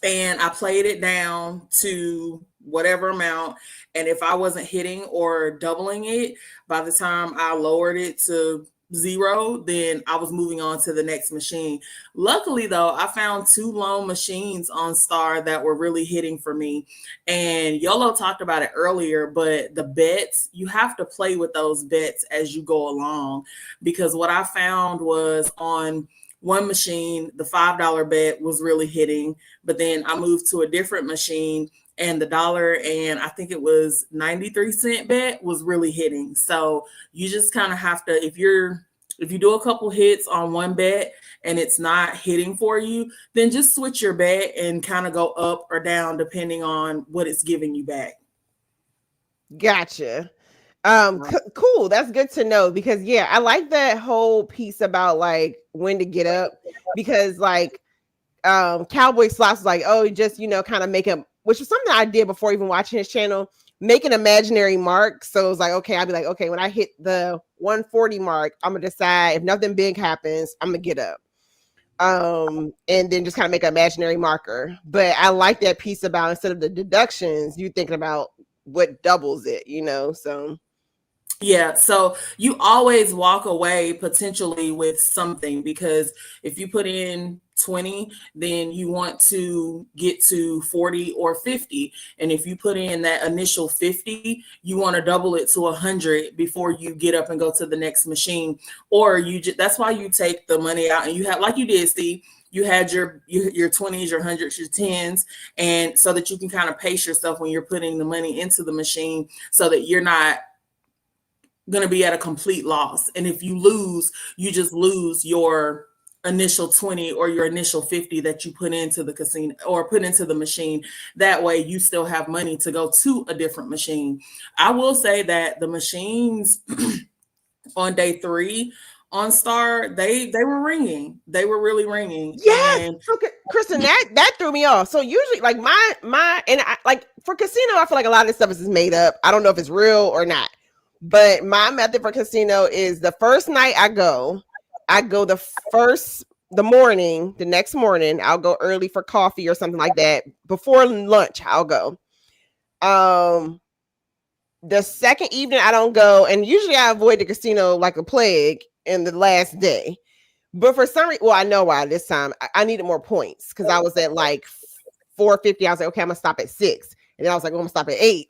and I played it down to whatever amount. And if I wasn't hitting or doubling it, by the time I lowered it to 0, then I was moving on to the next machine. Luckily, though, I found 2 loan machines on Star that were really hitting for me. And Yolo talked about it earlier, but the bets, you have to play with those bets as you go along, because what I found was on one machine, the $5 bet was really hitting, but then I moved to a different machine and the $1 and I think it was 93-cent bet was really hitting. So you just kind of have to, if you do a couple hits on one bet and it's not hitting for you, then just switch your bet and kind of go up or down depending on what it's giving you back. Gotcha. Cool. That's good to know, because yeah, I like that whole piece about like when to get up, because like Cowboy Slots was like, oh, just kind of make him, which was something I did before even watching his channel, make an imaginary mark. So it was like, okay, I'd be like, okay, when I hit the 140 mark, I'm gonna decide if nothing big happens, I'm gonna get up. And then just kind of make an imaginary marker. But I like that piece about, instead of the deductions, you thinking about what doubles it, so. Yeah, so you always walk away potentially with something, because if you put in 20, then you want to get to 40 or 50. And if you put in that initial 50, you want to double it to 100 before you get up and go to the next machine. Or that's why you take the money out and you have, like you did, Steve, you had your 20s, your 100s, your 10s, and so that you can kind of pace yourself when you're putting the money into the machine, so that you're not going to be at a complete loss. And if you lose, you just lose your initial 20 or your initial 50 that you put into the casino or put into the machine. That way you still have money to go to a different machine. I will say that the machines on day 3 on Star, they were ringing. They were really ringing. Yes. And okay, Kristen, that threw me off. So usually like my and I, like for casino, I feel like a lot of this stuff is made up. I don't know if it's real or not. But my method for casino is the first night I go, I go the next morning, I'll go early for coffee or something like that. Before lunch, I'll go. The second evening, I don't go, and usually I avoid the casino like a plague in the last day. But for some reason, well, I know why this time. I needed more points because I was at like 450. I was like, okay, I'm gonna stop at 6. And then I was like, well, I'm gonna stop at 8.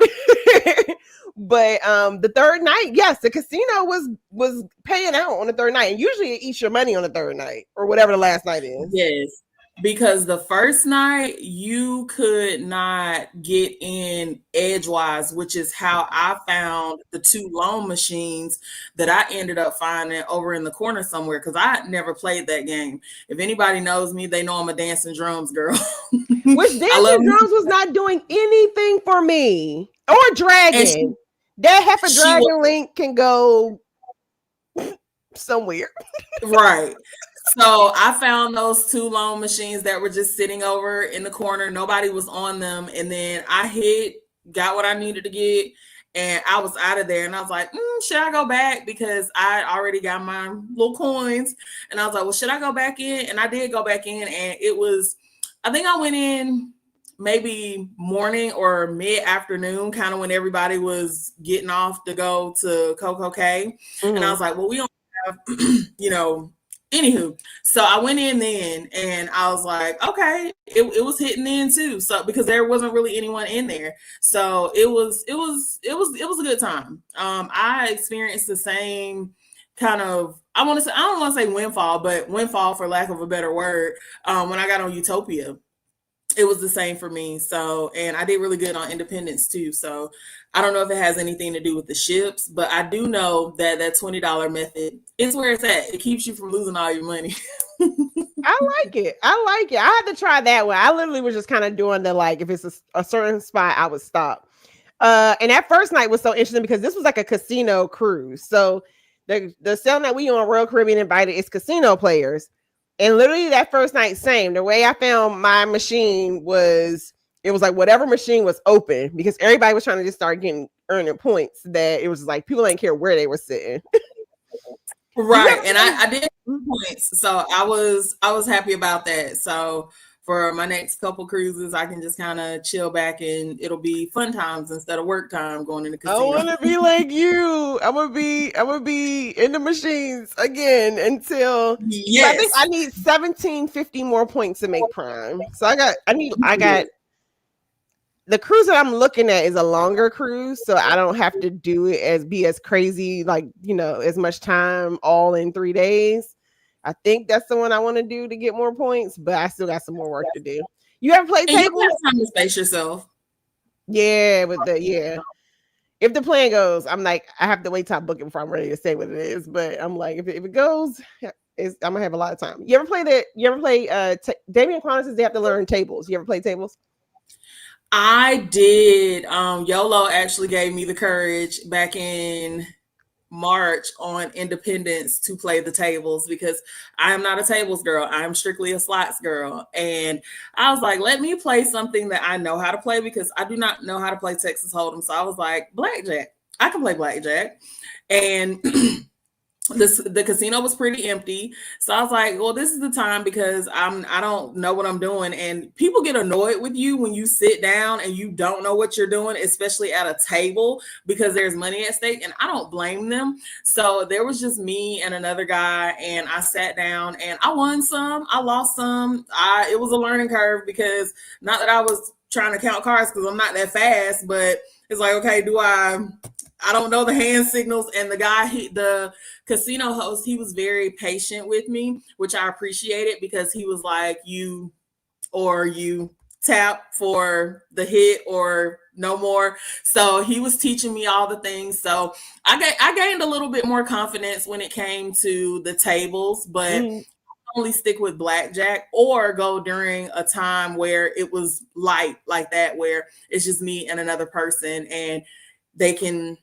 But the third night, yes, the casino was paying out on the third night. And usually it eats your money on the third night or whatever the last night is. Yes. Because the first night you could not get in edgewise, which is how I found the 2 loan machines that I ended up finding over in the corner somewhere, because I never played that game. If anybody knows me, they know I'm a dancing drums girl. Which dancing drums was not doing anything for me. Or dragon. That half a dragon link can go somewhere. Right. So I found those 2 loan machines that were just sitting over in the corner. Nobody was on them. And then I got what I needed to get, and I was out of there. And I was like, should I go back? Because I already got my little coins. And I was like, well, should I go back in? And I did go back in, and I think I went in maybe morning or mid-afternoon, kind of when everybody was getting off to go to Coco K. Mm-hmm. And I was like, well, we don't have, anywho, so I went in then, and I was like, okay, it was hitting in too. So because there wasn't really anyone in there, so it was a good time. I experienced the same kind of, I don't want to say windfall for lack of a better word. When I got on Utopia, it was the same for me. So, and I did really good on Independence too. So I don't know if it has anything to do with the ships, but I do know that $20 method is where it's at. It keeps you from losing all your money. I like it. I had to try that one. I literally was just kind of doing the, like, if it's a certain spot, I would stop. And that first night was so interesting because this was like a casino cruise. So the sailing that we on Royal Caribbean invited is casino players. And literally that first night, same. The way I found my machine was, it was like whatever machine was open, because everybody was trying to just start earning points, that it was like people didn't care where they were sitting. Right. And I did points. So I was happy about that. So for my next couple cruises, I can just kind of chill back, and it'll be fun times instead of work time going in the casino. I want to be like you. I'm gonna be in the machines again until, I think I need 1750 more points to make Prime. So I got the cruise that I'm looking at is a longer cruise, so I don't have to be as crazy, like, as much time all in 3 days. I think that's the one I want to do to get more points, but I still got some more work to do. You ever played tables? You have time to space yourself. Yeah, if the plan goes, I'm like, I have to wait till I book it before I'm ready to say what it is. But I'm like, if it goes, I'm gonna have a lot of time. You ever play Damian Quanah says they have to learn tables. You ever play tables? I did. YOLO actually gave me the courage back in March on Independence to play the tables, because I am not a tables girl. I am strictly a slots girl. And I was like, let me play something that I know how to play, because I do not know how to play Texas Hold'em. So I was like, blackjack. I can play blackjack. And the casino was pretty empty. So I was like, well, this is the time, because I don't know what I'm doing. And people get annoyed with you when you sit down and you don't know what you're doing, especially at a table, because there's money at stake, and I don't blame them. So there was just me and another guy, and I sat down and I won some, I lost some. It was a learning curve, because not that I was trying to count cards, because I'm not that fast, but it's like, okay, I don't know the hand signals. And the guy, the casino host, he was very patient with me, which I appreciated, because he was like, you tap for the hit or no more. So he was teaching me all the things. So I gained a little bit more confidence when it came to the tables, but only stick with blackjack, or go during a time where it was light like that, where it's just me and another person, and they can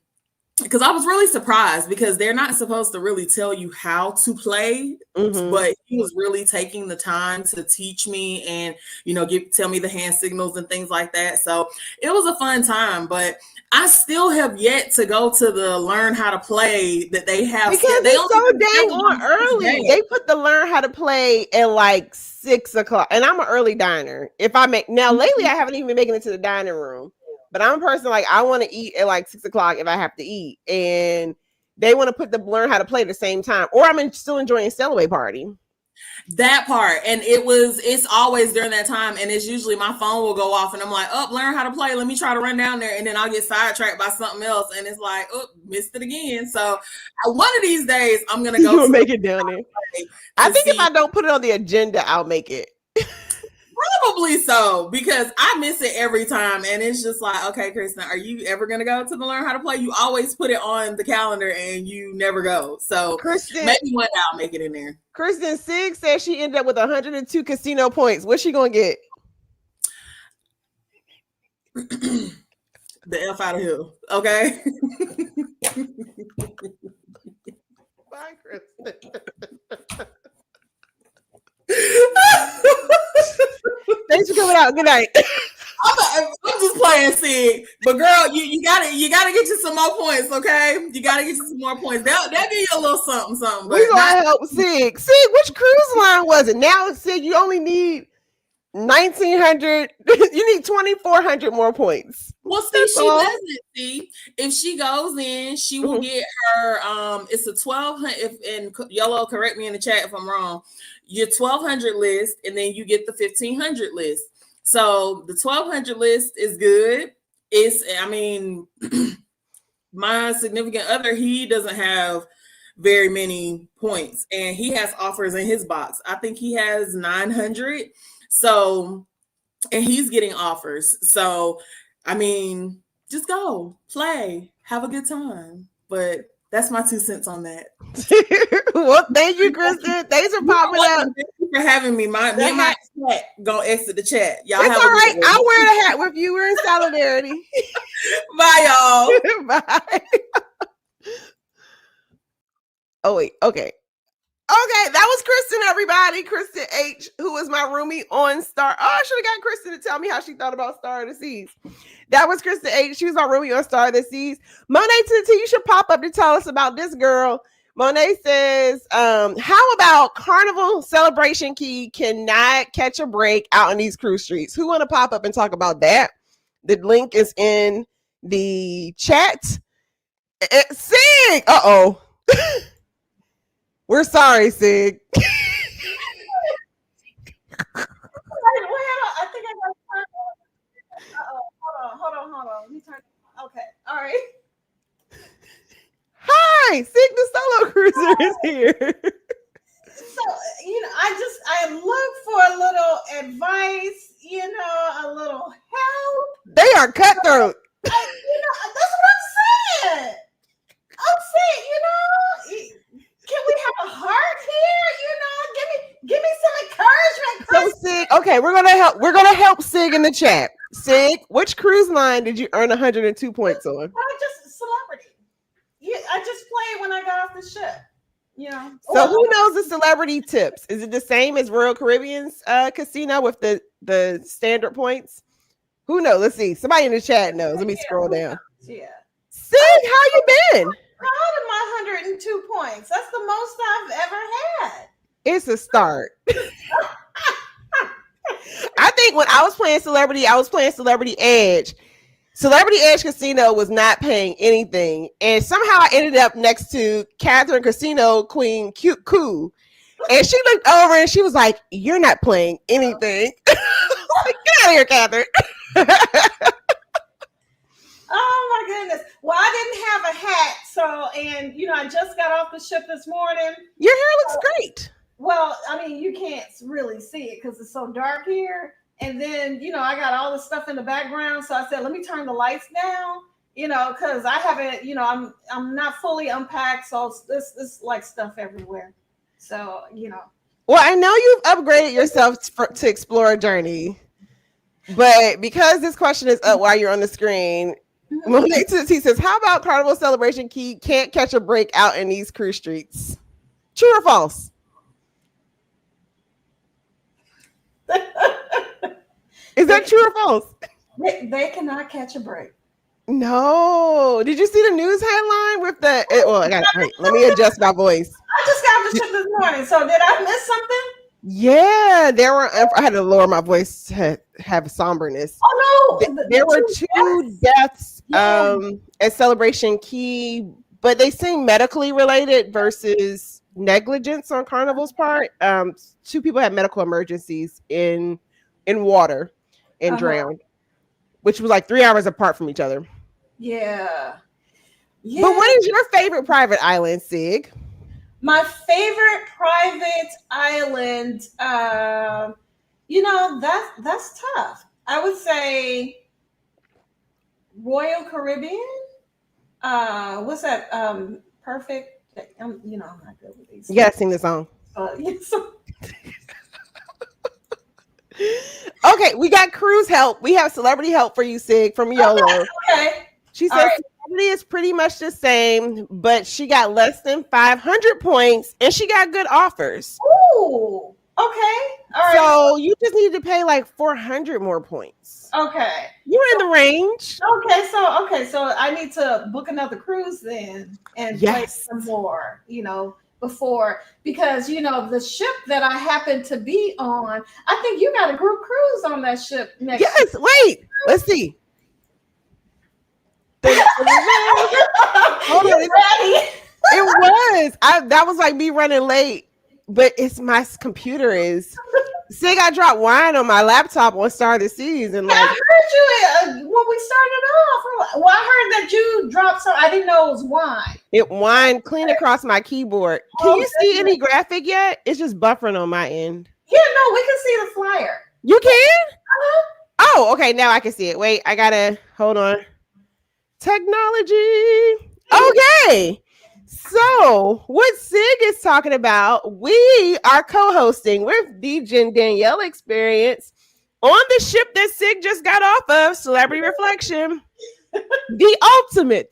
because I was really surprised because they're not supposed to really tell you how to play, but he was really taking the time to teach me and, you know, tell me the hand signals and things like that. So it was a fun time, but I still have yet to go to the learn how to play that they have. Because They it's so dang on early. They put the learn how to play at like 6 o'clock, and I'm an early diner. If I make now lately, I haven't even been making it to the dining room. But I'm a person like I want to eat at like 6 o'clock if I have to eat, and they want to put the learn how to play at the same time, or I'm still enjoying Celebrate Party. That part, and it's always during that time, and it's usually my phone will go off, and I'm like, oh, learn how to play. Let me try to run down there, and then I'll get sidetracked by something else, and it's like, oh, missed it again. So one of these days, I'm gonna go to make it down there. I think if I don't put it on the agenda, I'll make it. Probably so, because I miss it every time, and it's just like, okay, Kristen, are you ever gonna go to the learn how to play? You always put it on the calendar and you never go. So Kristen, maybe one day I'll make it in there. Kristen Sig says she ended up with 102 casino points. What's she gonna get? The F out of here, okay? Bye, Kristen. Thanks for coming out. Good night. I'm just playing, Sig. But girl, you gotta get you some more points, okay? You gotta get you some more points. They'll give you a little something. We gonna help Sig. Sig, which cruise line was it? Now, Sig, you only need 1,900. You need 2,400 more points. Well, see, she doesn't. See, if she goes in, she will get her. It's a 1,200. If and Yellow, correct me in the chat if I'm wrong. Your 1,200 list, and then you get the 1,500 list. So the 1,200 list is good. I mean, my significant other, he doesn't have very many points, and he has offers in his box. I think he has 900. So, and he's getting offers. So, I mean, just go play, have a good time. But that's my 2 cents on that. Well, thank you, Kristen. Thanks for popping up. Thank you for having me. My hat gonna exit the chat. Y'all it's have all right. I'll wear the hat with you. We're in solidarity. Bye, y'all. Bye. Oh wait. Okay. Okay, that was Kristen, everybody. Kristen H, who was my roomie on Star. Oh, I should have got Kristen to tell me how she thought about Star of the Seas. That was Kristen H. She was my roomie on Star of the Seas. Monet T, you should pop up to tell us about this girl. Monet says, how about Carnival Celebration Key cannot catch a break out on these cruise streets? Who want to pop up and talk about that? The link is in the chat. Sig! Uh-oh. We're sorry, Sig. I think I got to turn on. Hold on. Let me turn. Okay. All right. Hi, Sig the Solo Cruiser is here. So, I look for a little advice, a little help. They are cutthroat. That's what I'm saying. Can we have a heart here? Give me some encouragement, Chris. So Sig, okay, we're gonna help Sig in the chat. Sig, which cruise line did you earn 102 points on? I just celebrity. I just played when I got off the ship. So who knows the celebrity tips? Is it the same as Royal Caribbean's casino with the standard points? Who knows? Let's see. Somebody in the chat knows. Let me scroll down. Yeah. Sig, how you been? Proud of my 102 points. That's the most I've ever had. It's a start. I think when I was playing Celebrity Edge. Celebrity Edge Casino was not paying anything. And somehow I ended up next to Catherine Casino Queen Cute Coo. And she looked over and she was like, "You're not playing anything." Like, get out of here, Catherine. Oh my goodness. Well, I didn't have a hat. I just got off the ship this morning. Your hair looks great. Well, you can't really see it because it's so dark here. And then, I got all the stuff in the background. So I said, let me turn the lights down, because I haven't, I'm not fully unpacked. So this like stuff everywhere. So, Well, I know you've upgraded yourself to explore a journey. But because this question is up while you're on the screen, Monet he says, how about Carnival Celebration Key can't catch a break out in these cruise streets? True or false? Is that true or false? They cannot catch a break. No. Did you see the news headline with the? Well, I got it. Wait, let me adjust my voice. I just got the ship this morning. So did I miss something? Yeah, there were. I had to lower my voice to have somberness. Oh no, There were two deaths at Celebration Key, but they seem medically related versus negligence on Carnival's part. Two people had medical emergencies in water and drowned, which was like 3 hours apart from each other. Yeah. But what is your favorite private island, Sig? My favorite private island, that's tough. I would say Royal Caribbean. What's that? Perfect. I'm not good with these. You gotta sing the song. Okay, we got cruise help. We have celebrity help for you, Sig, from YOLO. Okay. She says celebrity is pretty much the same, but she got less than 500 points and she got good offers. Ooh. Okay. All right. So you just need to pay like 400 more points. Okay. You're in the range. Okay. So I need to book another cruise then and play some more, before, because the ship that I happen to be on, I think you got a group cruise on that ship next year. Wait, let's see. Hold on. It was. That was like me running late, but it's my computer is. Sig, I dropped wine on my laptop on Star of the Seas, and like I heard you when we started off. Well, I heard that you dropped some. I didn't know it was wine. It wine clean across my keyboard. Can you see any graphic yet? It's just buffering on my end. Yeah, no, we can see the flyer. You can? Oh, okay. Now I can see it. Wait, I gotta hold on. Technology. Okay. So, what Sig is talking about, we are co-hosting with DJ and Danielle Experience on the ship that Sig just got off of, Celebrity Reflection. The ultimate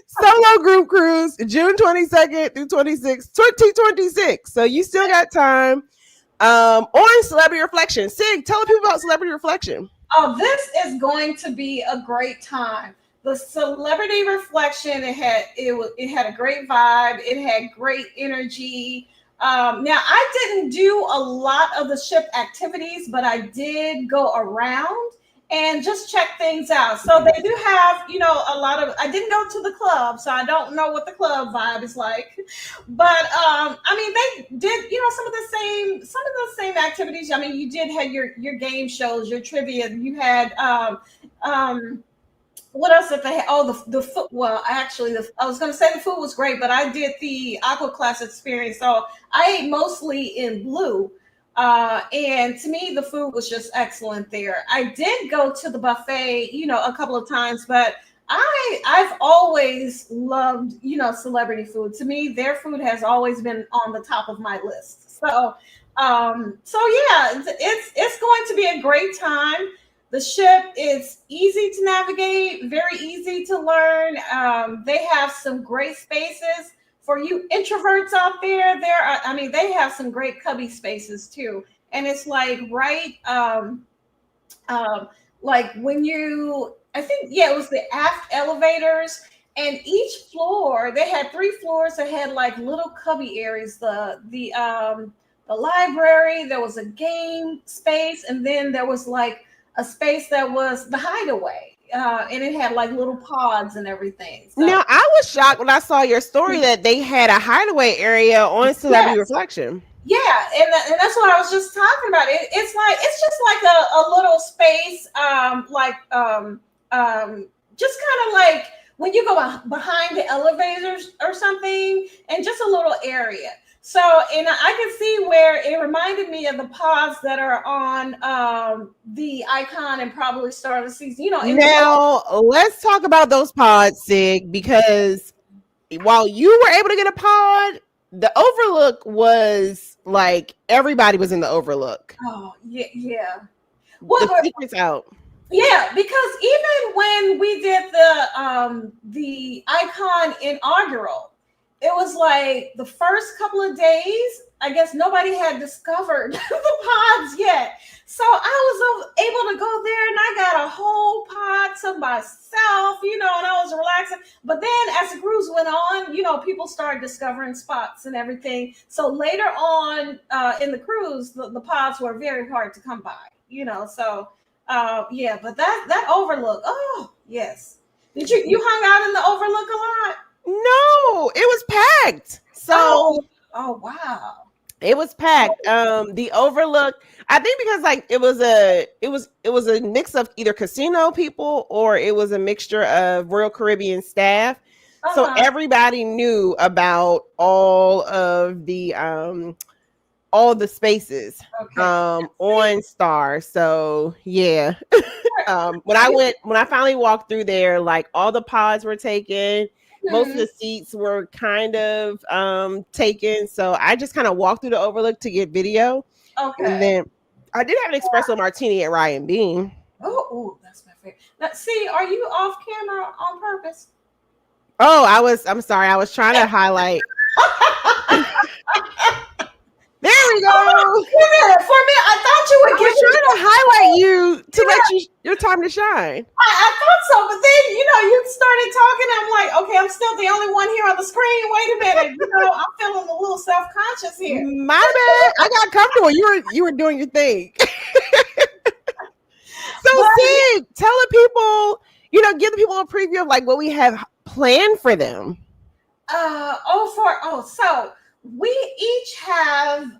solo group cruise, June 22nd through 26th, 2026. So you still got time on Celebrity Reflection. Sig, tell the people about Celebrity Reflection. Oh, this is going to be a great time. The Celebrity Reflection, it had a great vibe. It had great energy. Now, I didn't do a lot of the ship activities, but I did go around and just check things out. So they do have, a lot of. I didn't go to the club, so I don't know what the club vibe is like. But they did, some of the same activities. I mean, you did have your game shows, your trivia. You had what else did they have? Oh, the food. Well, actually, I was going to say the food was great, but I did the aqua class experience. So I ate mostly in blue. And to me, the food was just excellent there. I did go to the buffet, a couple of times, but I've always loved, celebrity food. To me, their food has always been on the top of my list. So yeah, it's going to be a great time. The ship is easy to navigate, very easy to learn. They have some great spaces for you introverts out there. They have some great cubby spaces too. And it's like like when it was the aft elevators, and each floor, they had 3 floors that had like little cubby areas. The library, there was a game space, and then there was like a space that was the hideaway, and it had like little pods and everything. So, now, I was shocked when I saw your story that they had a hideaway area on Celebrity Reflection. Yeah, and that's what I was just talking about. It's just like a little space, just kind of like when you go behind the elevators or something, and just a little area. So, and I can see where it reminded me of the pods that are on the Icon and probably Star of the Seas. Now, let's talk about those pods, Sig, because while you were able to get a pod, the Overlook was like everybody was in the Overlook. Oh, yeah. Well, The secret's out. yeah, because even when we did the icon inaugural, it was like the first couple of days, I guess nobody had discovered the pods yet. So I was able to go there and I got a whole pod to myself, and I was relaxing. But then as the cruise went on, people started discovering spots and everything. So later on in the cruise, the pods were very hard to come by, so yeah, but that overlook. Oh, yes. Did you hung out in the overlook a lot? No, it was packed. So oh wow. it was packed. The overlook, I think because like it was a mix of either casino people or it was a mixture of Royal Caribbean staff. So everybody knew about all the spaces on Star. So yeah. When I finally walked through there, like all the pods were taken. Most of the seats were kind of taken. So I just kind of walked through the overlook to get video. Okay. And then I did have an espresso martini at Ryan Bean. Oh, that's my favorite. Now, see, are you off camera on purpose? Oh, I'm sorry. I was trying to highlight. There we go. For me, I thought you were trying to highlight you to let you your time to shine. I thought so, but then you started talking. I'm like, okay, I'm still the only one here on the screen. Wait a minute, I'm feeling a little self-conscious here. My bad. I got comfortable. You were doing your thing. So Sid, tell the people, give the people a preview of like what we have planned for them. So we each have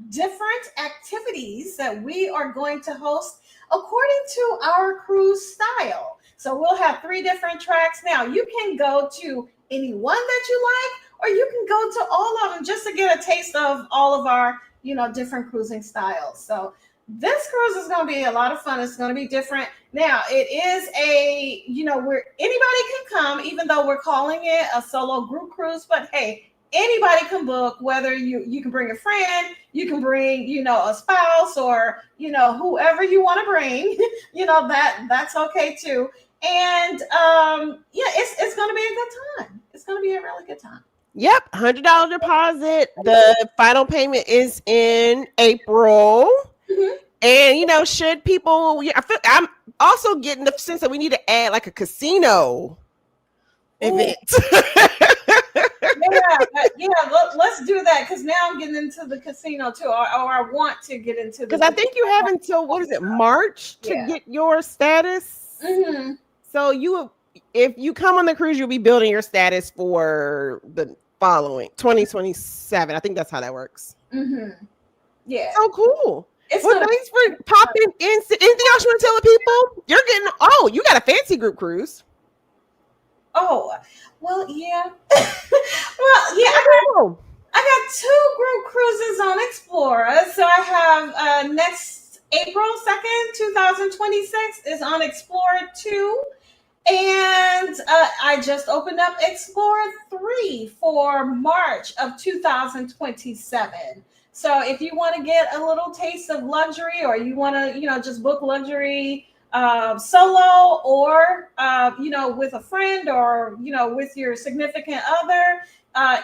different activities that we are going to host according to our cruise style. So we'll have 3 different tracks. Now you can go to any one that you like, or you can go to all of them just to get a taste of all of our, different cruising styles. So this cruise is going to be a lot of fun. It's going to be different. Now it is where anybody can come, even though we're calling it a solo group cruise, but hey, anybody can book, whether you can bring a friend, you can bring, a spouse or, whoever you want to bring, that's okay too. And it's going to be a good time. It's going to be a really good time. Yep. $100 deposit. The final payment is in April. Mm-hmm. And, should people, I'm also getting the sense that we need to add like a casino event. Let's do that because now I'm getting into the casino too, or I want to get into the. Because I think you have until March to get your status. Mm-hmm. So if you come on the cruise, you'll be building your status for the following 2027. I think that's how that works. Mm-hmm. Yeah. So cool. Thanks for popping in. Anything else you want to tell the people? You're getting. You got a fancy group cruise. Oh, well, yeah. I got 2 group cruises on Explorer. So I have next April 2nd, 2026 is on Explorer 2. And I just opened up Explorer 3 for March of 2027. So if you want to get a little taste of luxury, or you want to, just book luxury solo, or with a friend, or with your significant other,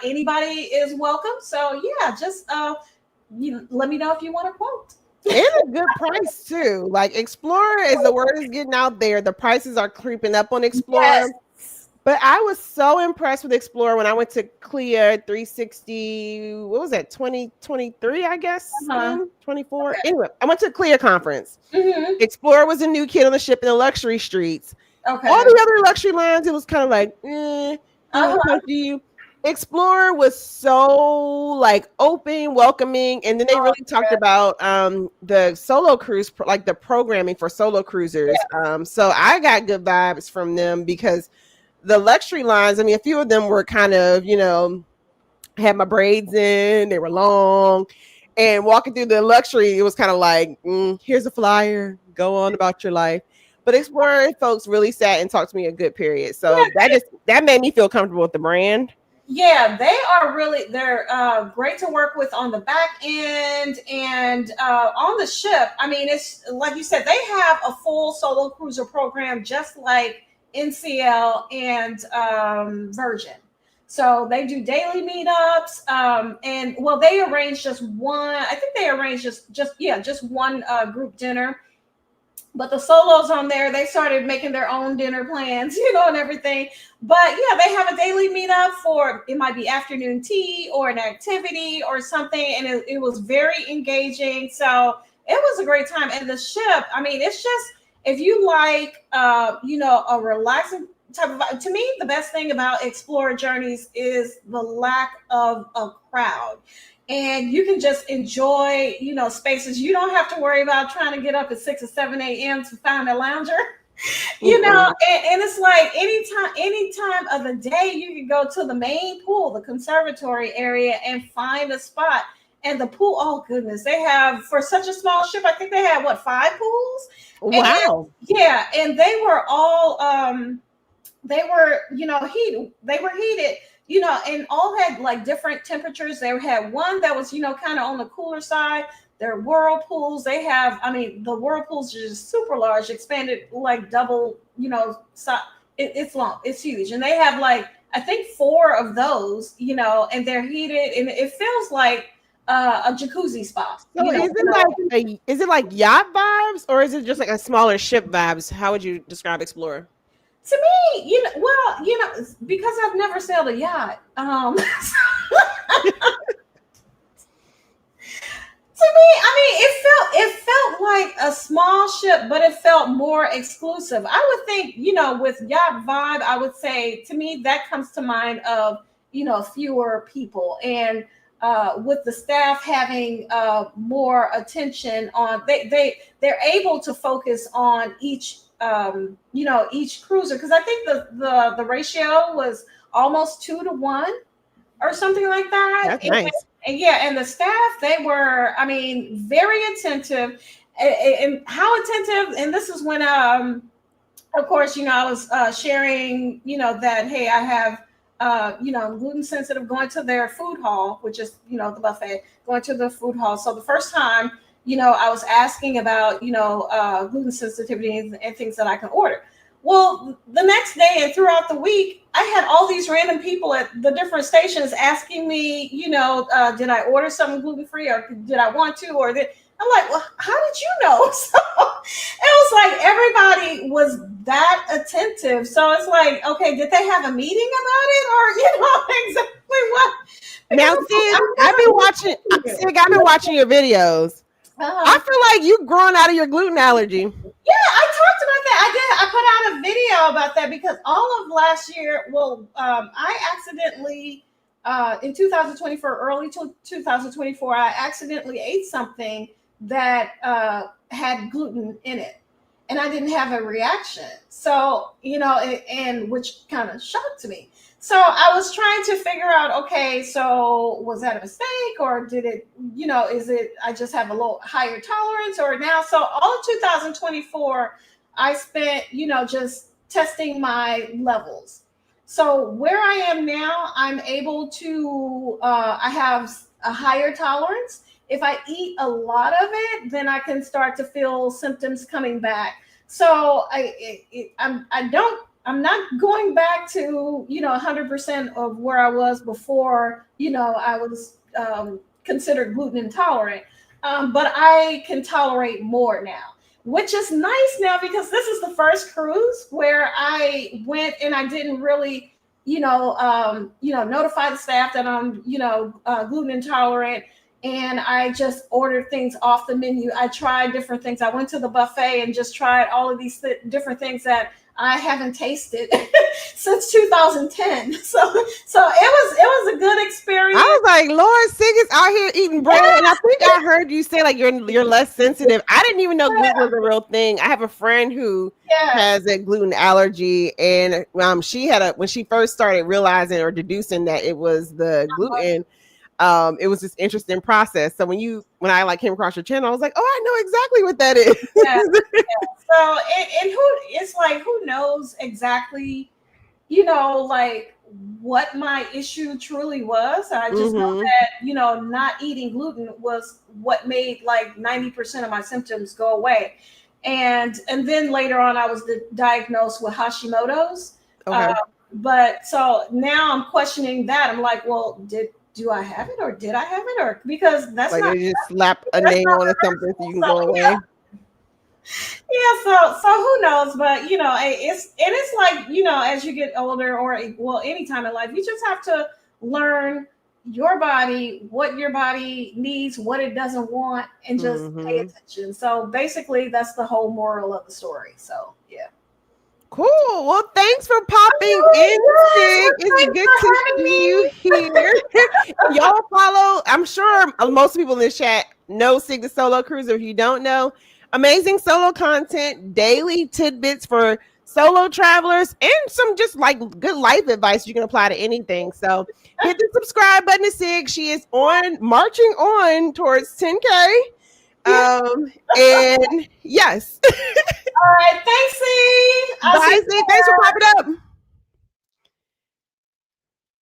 anybody is welcome. So yeah, just let me know if you want a quote. And a good price too. Like Explorer, as the word is getting out there, the prices are creeping up on Explorer. Yes. But I was so impressed with Explorer when I went to Clear 360. What was that? 2023, I guess. 24. Okay. Anyway, I went to a Clear conference. Mm-hmm. Explorer was a new kid on the ship in the luxury streets. Okay. All the other luxury lines, it was kind of like, Explorer was so like open, welcoming, and then they really talked about the solo cruise, like the programming for solo cruisers. Yeah. So I got good vibes from them because the luxury lines, I mean, a few of them were kind of, had my braids in, they were long, and walking through the luxury, it was kind of like, here's a flyer, go on about your life. But Explorer folks really sat and talked to me a good period. So that made me feel comfortable with the brand. Yeah, they are really, they're great to work with on the back end and on the ship. I mean, it's like you said, they have a full solo cruiser program just like NCL and Virgin. So they do daily meetups, and well, they arrange just one. I think they arrange just one group dinner, but the solos on there, they started making their own dinner plans, and everything. But yeah, they have a daily meetup for, it might be afternoon tea or an activity or something, and it was very engaging. So it was a great time. And the ship, I mean, it's just, if you like a relaxing type of, to me, the best thing about Explorer Journeys is the lack of a crowd, and you can just enjoy, spaces. You don't have to worry about trying to get up at 6 or 7 a.m. to find a lounger. And it's like any time of the day, you can go to the main pool, the conservatory area, and find a spot. And the pool, oh goodness, they have, for such a small ship, I think they had 5 pools. Wow. And they were all they were, heated. They were heated, and all had like different temperatures. They had one that was, kind of on the cooler side. Their whirlpools, they have, I mean, the whirlpools are just super large, expanded like double, it's long, it's huge. And they have like, I think 4 of those, and they're heated, and it feels like a jacuzzi spa. So is it like yacht vibes, or is it just like a smaller ship vibes? How would you describe Explorer? To me, because I've never sailed a yacht. To me, I mean, it felt like a small ship, but it felt more exclusive. I would think, with yacht vibe, I would say, to me, that comes to mind of, fewer people, and with the staff having more attention on, they're able to focus on each each cruiser, because I think the ratio was almost 2 to 1 or something like that. That's nice. And the staff, they were, I mean, very attentive, and how attentive. And this is when, of course, I was sharing, that, hey, I have, I'm gluten sensitive, going to their food hall, which is, the buffet, going to the food hall. So the first time, I was asking about, gluten sensitivity and things that I can order. Well, the next day and throughout the week, I had all these random people at the different stations asking me, did I order something gluten-free, or did I want to, or did, I'm like, well, how did you know? So it was like everybody was that attentive. So it's like, okay, did they have a meeting about it, or exactly what? Now, Sig, I've been watching your videos. I feel like you growing out of your gluten allergy. Yeah, I talked about that. I put out a video about that because all of last year, I accidentally, in 2024, early 2024, I accidentally ate something that had gluten in it, and I didn't have a reaction. So, and which kind of shocked me. So I was trying to figure out, okay, so was that a mistake, or did it, is it, I just have a little higher tolerance, or now? So all of 2024, I spent, just testing my levels. So where I am now, I'm able to, I have a higher tolerance. If I eat a lot of it, then I can start to feel symptoms coming back. So I'm not going back to, 100% of where I was before, I was considered gluten intolerant. But I can tolerate more now, which is nice now, because this is the first cruise where I went and I didn't really, notify the staff that I'm, gluten intolerant. And I just ordered things off the menu. I tried different things. I went to the buffet and just tried all of these different things that I haven't tasted since 2010. So it was a good experience. I was like, Lord, Sig is out here eating bread. And I think I heard you say like you're less sensitive. I didn't even know gluten was a real thing. I have a friend who has a gluten allergy, and she had when she first started realizing or deducing that it was the gluten. It was this interesting process. So when I like came across your channel, I was like, oh, I know exactly what that is. Yeah. So, and who knows exactly, like what my issue truly was. I just know Mhm. that, not eating gluten was what made like 90% of my symptoms go away. And then later on, I was diagnosed with Hashimoto's. Uh, Okay. but so now I'm questioning that. I'm like, well, do I have it, or did I have it, or because Like they just slap a that's name not on or something so you can so go away. yeah, so who knows? But it's like, as you get older, or well, anytime in life, you just have to learn your body, what your body needs, what it doesn't want, and just pay Mhm. attention. So basically, that's the whole moral of the story. So yeah. Cool. Well, thanks for popping in, Yes, Sig. It's thanks good for to having see you me. here. And y'all follow, I'm sure most people in this chat know Sig the Solo Cruiser. If you don't know, amazing solo content, daily tidbits for solo travelers, and some just like good life advice you can apply to anything. So hit the subscribe button to Sig. She is marching on towards 10K. Yeah. And yes. All right. Thanks, C. I'll see Bye, you Sig. Thanks for popping up.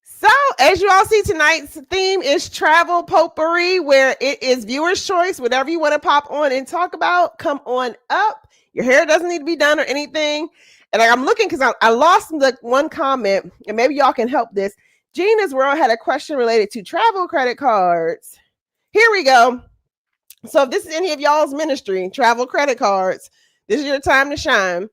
So, as you all see, tonight's theme is travel potpourri, where it is viewer's choice. Whatever you want to pop on and talk about, come on up. Your hair doesn't need to be done or anything. And I'm looking because I lost the one comment, and maybe y'all can help this. Gina's World had a question related to travel credit cards. Here we go. So, if this is any of y'all's ministry, travel credit cards, this is your time to shine.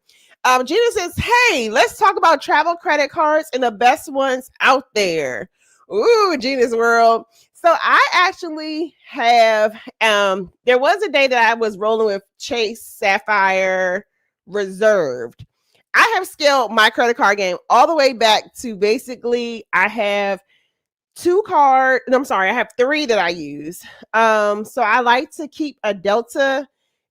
Gina says, hey, let's talk about travel credit cards and the best ones out there. Ooh, Gina's World. So I actually have, there was a day that I was rolling with Chase Sapphire Reserved. I have scaled my credit card game all the way back to basically I have I have three that I use. So I like to keep a Delta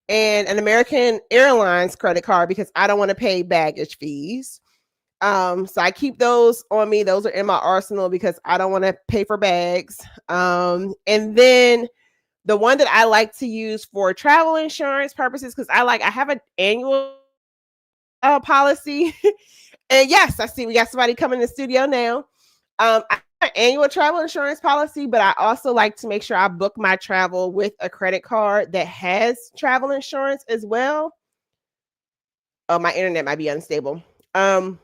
and an American Airlines credit card because I don't want to pay baggage fees. So I keep those on me. Those are in my arsenal because I don't want to pay for bags. And then the one that I like to use for travel insurance purposes, because I have an annual policy. And yes, I see we got somebody coming in the studio now. I have an annual travel insurance policy, but I also like to make sure I book my travel with a credit card that has travel insurance as well. Oh, my internet might be unstable. That's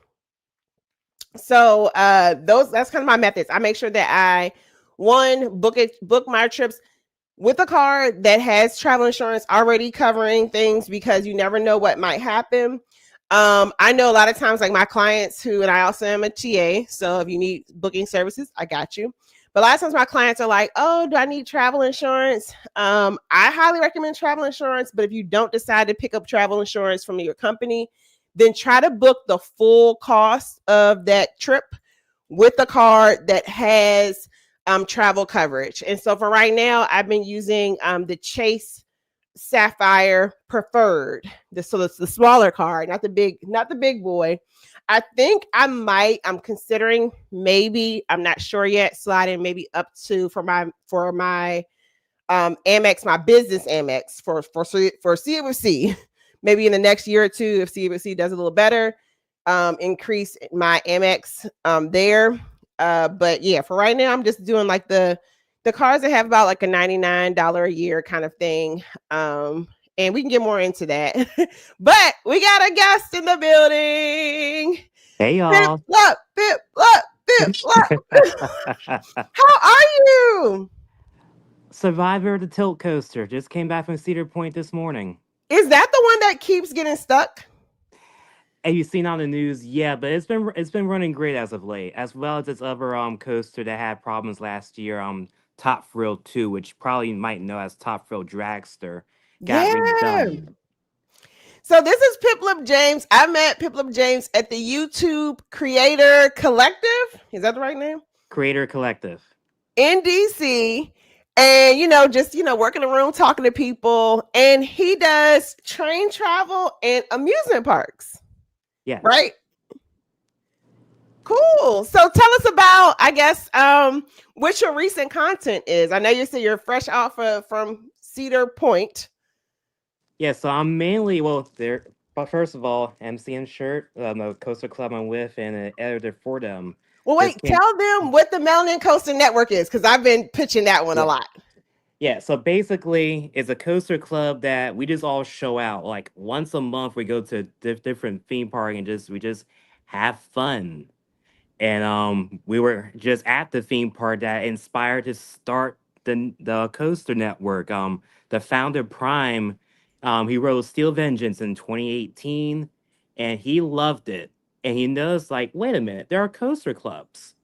kind of my methods. I make sure that I book my trips with a card that has travel insurance already covering things because you never know what might happen. I know a lot of times, like my clients and I also am a TA. So if you need booking services, I got you. But a lot of times my clients are like, oh, do I need travel insurance? I highly recommend travel insurance. But if you don't decide to pick up travel insurance from your company, then try to book the full cost of that trip with a card that has travel coverage. And so for right now, I've been using the Chase Sapphire Preferred. So it's the smaller card, not the big boy. I think I'm considering maybe, I'm not sure yet, sliding maybe up to for my Amex, my business Amex for CWC. Maybe in the next year or two, if CWC does a little better, increase my Amex there. But yeah, for right now, I'm just doing like the cards that have about like a $99 a year kind of thing. And we can get more into that. But we got a guest in the building. Hey Pip y'all. up, pip up, pip up. How are you? Survivor the tilt coaster just came back from Cedar Point this morning. Is that the one that keeps getting stuck? Have you seen on the news? Yeah, but it's been running great as of late, as well as this other coaster that had problems last year, Top Thrill 2, which probably you might know as Top Thrill Dragster, got Yeah. redone. So this is Piplip James. I met Piplip James at the YouTube Creator Collective. Is that the right name? Creator Collective. In DC. And just working the room, talking to people. And he does train travel and amusement parks. Yes. Right? Cool. So tell us about, I guess, what your recent content is. I know you said you're fresh off from Cedar Point. Yeah, so I'm mainly, but first of all, MC and Shirt, the coaster club I'm with, and an editor for them. Well, This wait, came. tell them what the Melanin Coaster Network is, because I've been pitching that one a Yeah. lot. Yeah, so basically, it's a coaster club that we just all show out. Like once a month, we go to different theme park and we just have fun. And we were just at the theme park that inspired to start the coaster network. The founder Prime, he wrote Steel Vengeance in 2018, and he loved it. And he knows, like, wait a minute, there are coaster clubs,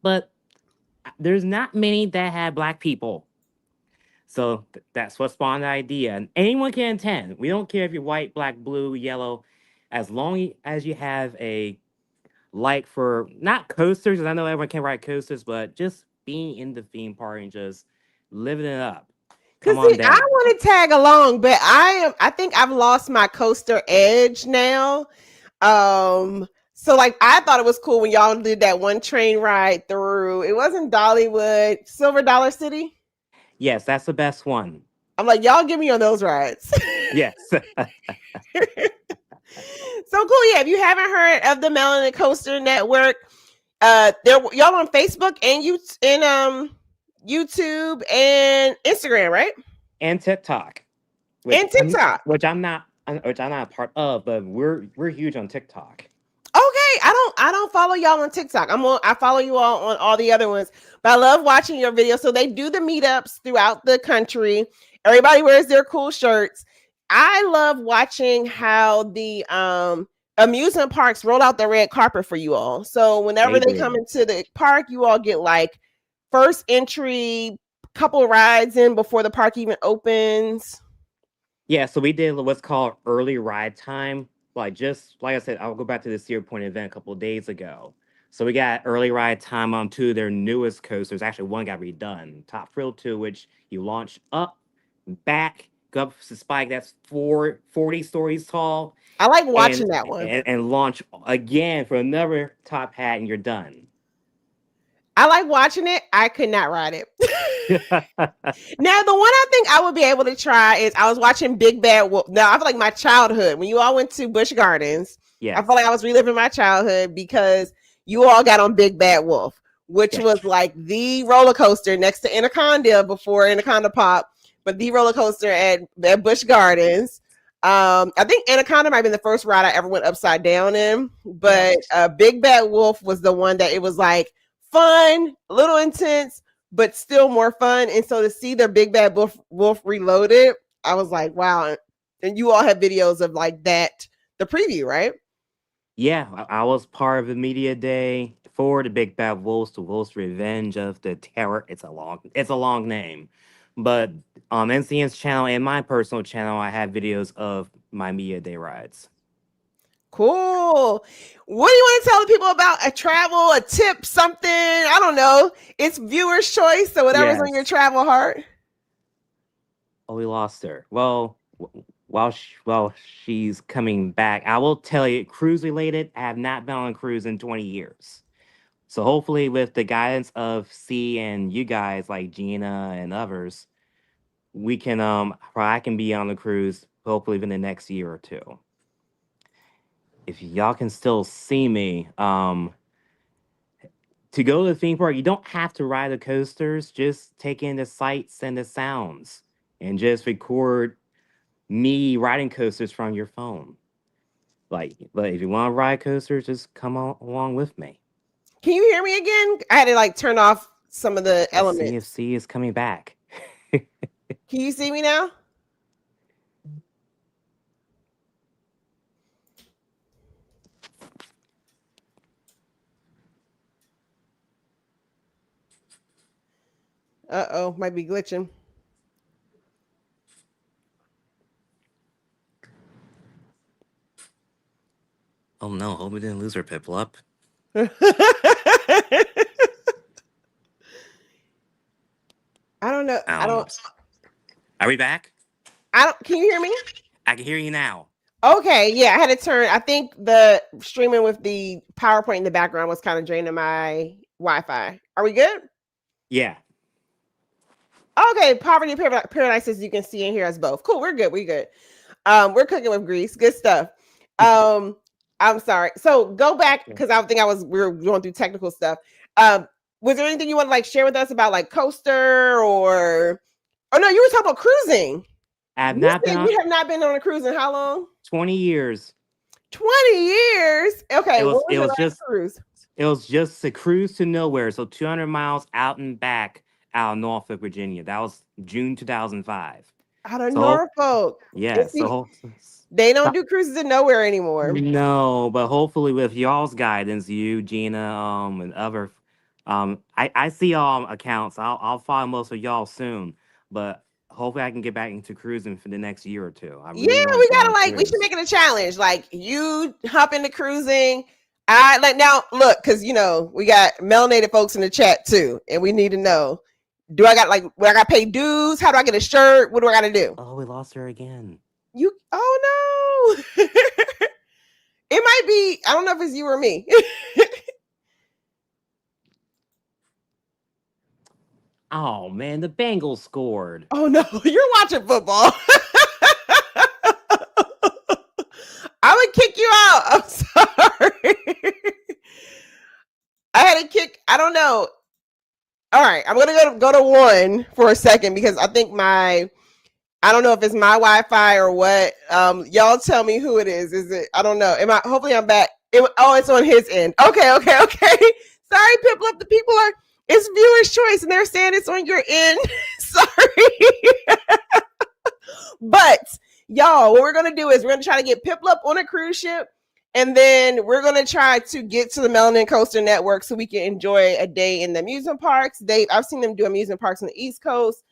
but there's not many that have black people. So that's what spawned the idea. And anyone can attend. We don't care if you're white, black, blue, yellow, as long as you have a like for not coasters, 'cause I know everyone can ride coasters, but just being in the theme park and just living it up. Cause Come on see, I down. want to tag along, but I think I've lost my coaster edge now. So like I thought it was cool when y'all did that one train ride through. It wasn't Dollywood, Silver Dollar City. Yes, that's the best one. I'm like, y'all give me on those rides. Yes. So cool. Yeah, if you haven't heard of the Melanin Coaster Network, there y'all on Facebook and YouTube and Instagram, right? And TikTok. And TikTok. Which I'm not a part of, but we're huge on TikTok. Okay, I don't follow y'all on TikTok. I follow you all on all the other ones, but I love watching your videos. So they do the meetups throughout the country. Everybody wears their cool shirts. I love watching how the amusement parks roll out the red carpet for you all. So whenever they come into the park, you all get like first entry, couple rides in before the park even opens. Yeah, so we did what's called early ride time. Like just like I said, I'll go back to the Cedar Point event a couple of days ago. So we got early ride time on two of their newest coasters. Actually, one got redone. Top Thrill 2, which you launch up, back, go up to spike that's 40 stories tall. I like watching that one. And launch again for another top hat, and you're done. I like watching it. I could not ride it. Now, the one I think I would be able to try is I was watching Big Bad Wolf. Now, I feel like my childhood, when you all went to Busch Gardens, Yeah, I feel like I was reliving my childhood because you all got on Big Bad Wolf, which was like the roller coaster next to Anaconda before Anaconda Pop, but the roller coaster at Busch Gardens. I think Anaconda might have been the first ride I ever went upside down in, but Big Bad Wolf was the one that it was like fun, a little intense, but still more fun. And so to see the Big Bad Wolf Reloaded, I was like, wow. And you all have videos of like that, the preview, right? Yeah, I was part of the media day for the Big Bad Wolves, the Wolves Revenge of the Terror. It's a long name. But on NCN's channel and my personal channel, I have videos of my media day rides. Cool. What do you want to tell the people about a travel, a tip, something? I don't know. It's viewer's choice. So whatever's on your travel heart. Oh, we lost her. Well, while she's coming back, I will tell you, cruise related, I have not been on a cruise in 20 years. So hopefully with the guidance of C and you guys like Gina and others, we can I can be on the cruise hopefully within the next year or two. If y'all can still see me, to go to the theme park, you don't have to ride the coasters. Just take in the sights and the sounds and just record me riding coasters from your phone. But if you want to ride coasters, just come along with me. Can you hear me again? I had to like turn off some of the elements. CFC is coming back. Can you see me now? Uh-oh, might be glitching. Oh no, hope we didn't lose our Piplup. I don't know. I don't. Are we back? Can you hear me? I can hear you now. Okay, yeah, I had to turn. I think the streaming with the PowerPoint in the background was kind of draining my Wi-Fi. Are we good? Yeah. Okay, Poverty Paradise, as you can see and hear us both. Cool, we're good. We're good. We're cooking with grease. Good stuff. I I'm sorry. So go back because I think we were going through technical stuff. Was there anything you want to like share with us about like coaster or? Oh no, you were talking about cruising. I've You not been said on you have not been on a cruise in how long? 20 years. 20 years. Okay, It what was was it your was last just cruise? it was just a cruise to nowhere. So 200 miles out and back out of Norfolk, Virginia. That was June 2005. Out of So Norfolk. yeah, See, they don't do cruises in nowhere anymore. no, but hopefully with y'all's guidance, you, Gina, and other, I see y'all accounts. I'll follow most of y'all soon, but hopefully I can get back into cruising for the next year or two. I Yeah, really want we to go on gotta a like we should cruise. make it a challenge. Like you hop into cruising. I like now look, because you know we got melanated folks in the chat too, and we need to know. Do I got like I got pay dues? How do I get a shirt? What do I gotta do? Oh, we lost her again. You oh no. It might be, I don't know if it's you or me. Oh man, the Bengals scored. Oh no, you're watching football. I would kick you out. I'm sorry. I had to kick, I don't know. All right, I'm gonna go to one for a second because I think I don't know if it's my Wi-Fi or what. Y'all tell me who it is. Is it? I don't know. Hopefully I'm back. It's on his end. Okay. Sorry, Piplup. The people are. It's viewers' choice, and they're saying it's on your end. Sorry, but y'all, what we're gonna do is we're gonna try to get Piplup on a cruise ship, and then we're gonna try to get to the Melanin Coaster Network so we can enjoy a day in the amusement parks. I've seen them do amusement parks on the East Coast.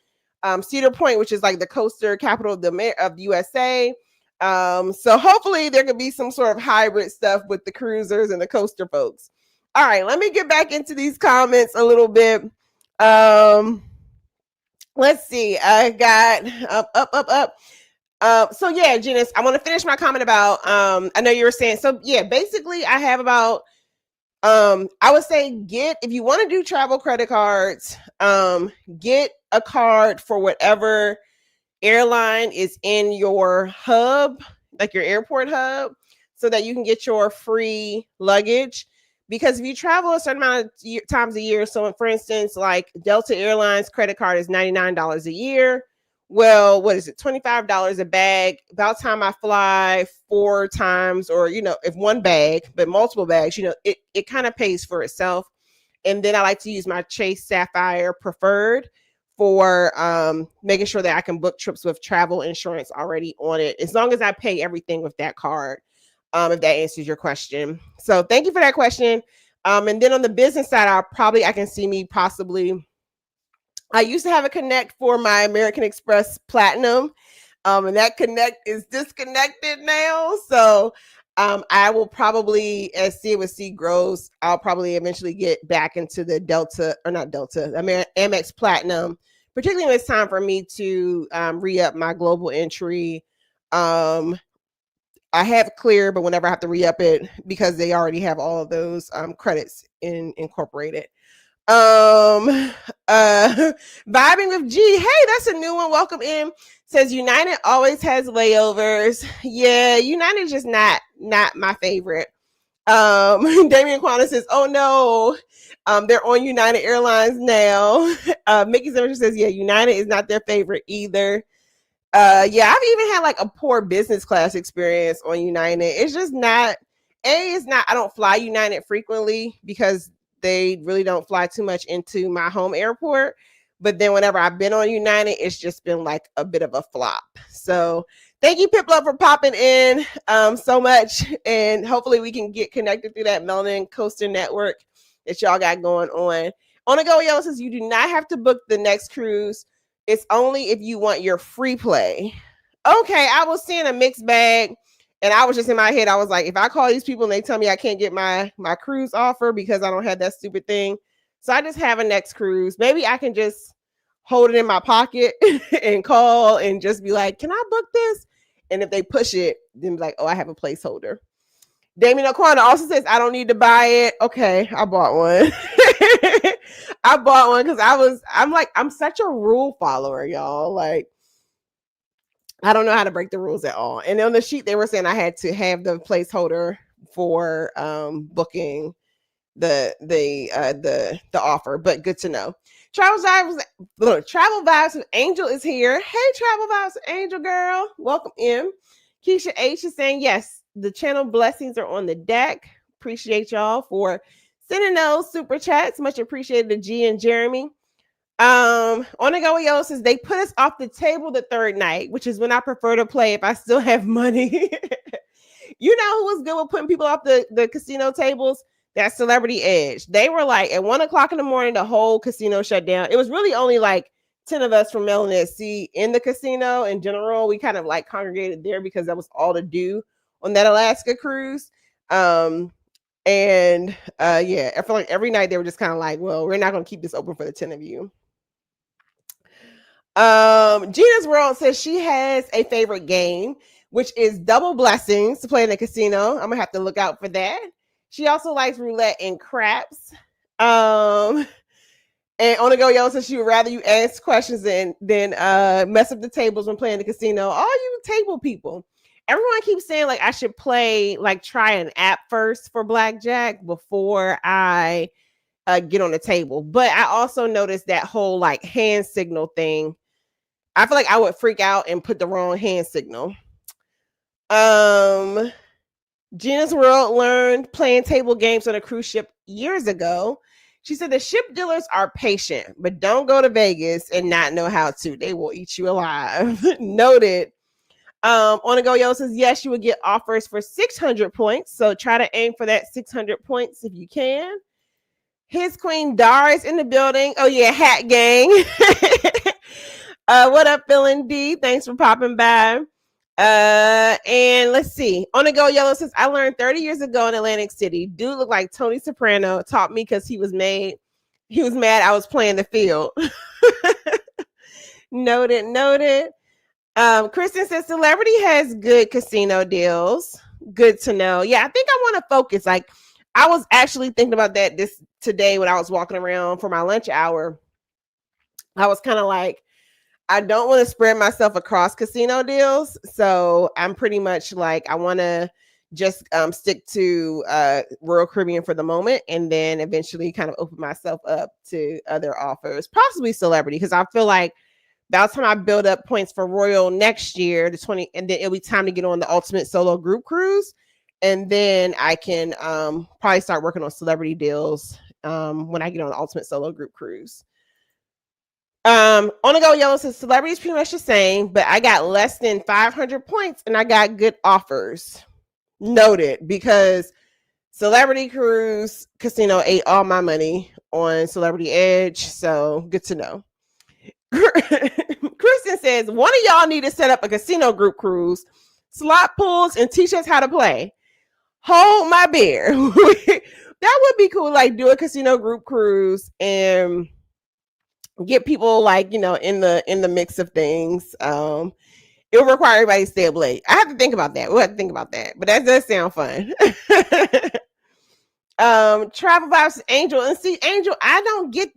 Cedar Point, which is like the coaster capital of the USA. So hopefully there could be some sort of hybrid stuff with the cruisers and the coaster folks. All right, let me get back into these comments a little bit. Let's see. I got up. So yeah, Janice, I want to finish my comment about I know you were saying so yeah, basically I have about I would say if you want to do travel credit cards, get a card for whatever airline is in your hub, like your airport hub, so that you can get your free luggage. Because if you travel a certain amount of times a year, so for instance, like Delta Airlines credit card is $99 a year. Well, what is it? $25 a bag. About time I fly 4 times, or if one bag, but multiple bags, it kind of pays for itself. And then I like to use my Chase Sapphire Preferred for making sure that I can book trips with travel insurance already on it, as long as I pay everything with that card. If that answers your question. So thank you for that question. And then on the business side, I can see me possibly. I used to have a Connect for my American Express Platinum, and that Connect is disconnected now. So I will probably, as CWC grows, I'll probably eventually get back into the Delta, or not Delta, Amex Platinum, particularly when it's time for me to re-up my global entry. I have Clear, but whenever I have to re-up it, because they already have all of those credits incorporated. Vibing with G. Hey, that's a new one. Welcome in. Says United always has layovers. Yeah, United is just not my favorite. Damian Quana says, oh no, they're on United Airlines now. Mickey Zimmer says, yeah, United is not their favorite either. Yeah, I've even had like a poor business class experience on United. It's just not, I don't fly United frequently because they really don't fly too much into my home airport. But then whenever I've been on United, it's just been like a bit of a flop. So thank you, Piplup, for popping in so much. And hopefully we can get connected through that Melanin Coaster Network that y'all got going on. On the Go Yellow says you do not have to book the next cruise. It's only if you want your free play. Okay, I was seeing a mixed bag, and I was just in my head, I was like, if I call these people and they tell me I can't get my cruise offer because I don't have that stupid thing, so I just have a next cruise. Maybe I can just hold it in my pocket and call and just be like, can I book this? And if they push it, then be like, oh, I have a placeholder. Damien Aquana also says, I don't need to buy it. Okay, I bought one. I bought one because I'm such a rule follower, y'all. Like, I don't know how to break the rules at all. And on the sheet, they were saying I had to have the placeholder for booking the offer, but good to know. Travel vibes with Angel is here. Hey, Travel vibes with Angel girl, welcome in. Keisha H is saying yes, the channel blessings are on the deck. Appreciate y'all for sending those super chats. Much appreciated to G and Jeremy. Onagoyo says they put us off the table the third night, which is when I prefer to play if I still have money. You know who was good with putting people off the casino tables? That Celebrity Edge. They were like at 1:00 in the morning, the whole casino shut down. It was really only like 10 of us from LNSC in the casino in general. We kind of like congregated there because that was all to do on that Alaska cruise. Yeah, I feel like every night they were just kind of like, well, we're not going to keep this open for the 10 of you. Gina's World says she has a favorite game, which is Double Blessings to play in the casino. I'm gonna have to look out for that. She also likes roulette and craps. And Onagoyo says she would rather you ask questions than mess up the tables when playing the casino. All you table people. Everyone keeps saying like I should try an app first for blackjack before I get on the table. But I also noticed that whole like hand signal thing. I feel like I would freak out and put the wrong hand signal. Gina's World learned playing table games on a cruise ship years ago. She said the ship dealers are patient, but don't go to Vegas and not know how to. They will eat you alive. Noted. Onagoyo says yes, you would get offers for 600 points. So try to aim for that 600 points if you can. His Queen Doris in the building. Oh yeah, Hat Gang. What up, Phil D? Thanks for popping by. And let's see. On the Go Yellow says I learned 30 years ago in Atlantic City. Dude looked like Tony Soprano. Taught me because he was mad I was playing the field. Noted. Kristen says Celebrity has good casino deals. Good to know. Yeah, I think I want to focus. Like I was actually thinking about that today when I was walking around for my lunch hour. I was kind of like, I don't want to spread myself across casino deals. So I'm pretty much like, I want to just stick to Royal Caribbean for the moment and then eventually kind of open myself up to other offers, possibly Celebrity, because I feel like by the time I build up points for Royal next year, the 20, and then it'll be time to get on the Ultimate Solo Group Cruise. And then I can probably start working on Celebrity deals when I get on the Ultimate Solo Group Cruise. On the Go Yellow says Celebrity is pretty much the same, but I got less than 500 points and I got good offers. Noted, because Celebrity Cruise Casino ate all my money on Celebrity Edge, so good to know. Kristen says one of y'all need to set up a casino group cruise, slot pools, and teach us how to play. Hold my beer. That would be cool. Like do a casino group cruise and get people like, you know, in the mix of things. It will require everybody to stay up late. I have to think about that. We'll have to think about that. But that does sound fun. Travel Vibes Angel. And see, Angel, I don't get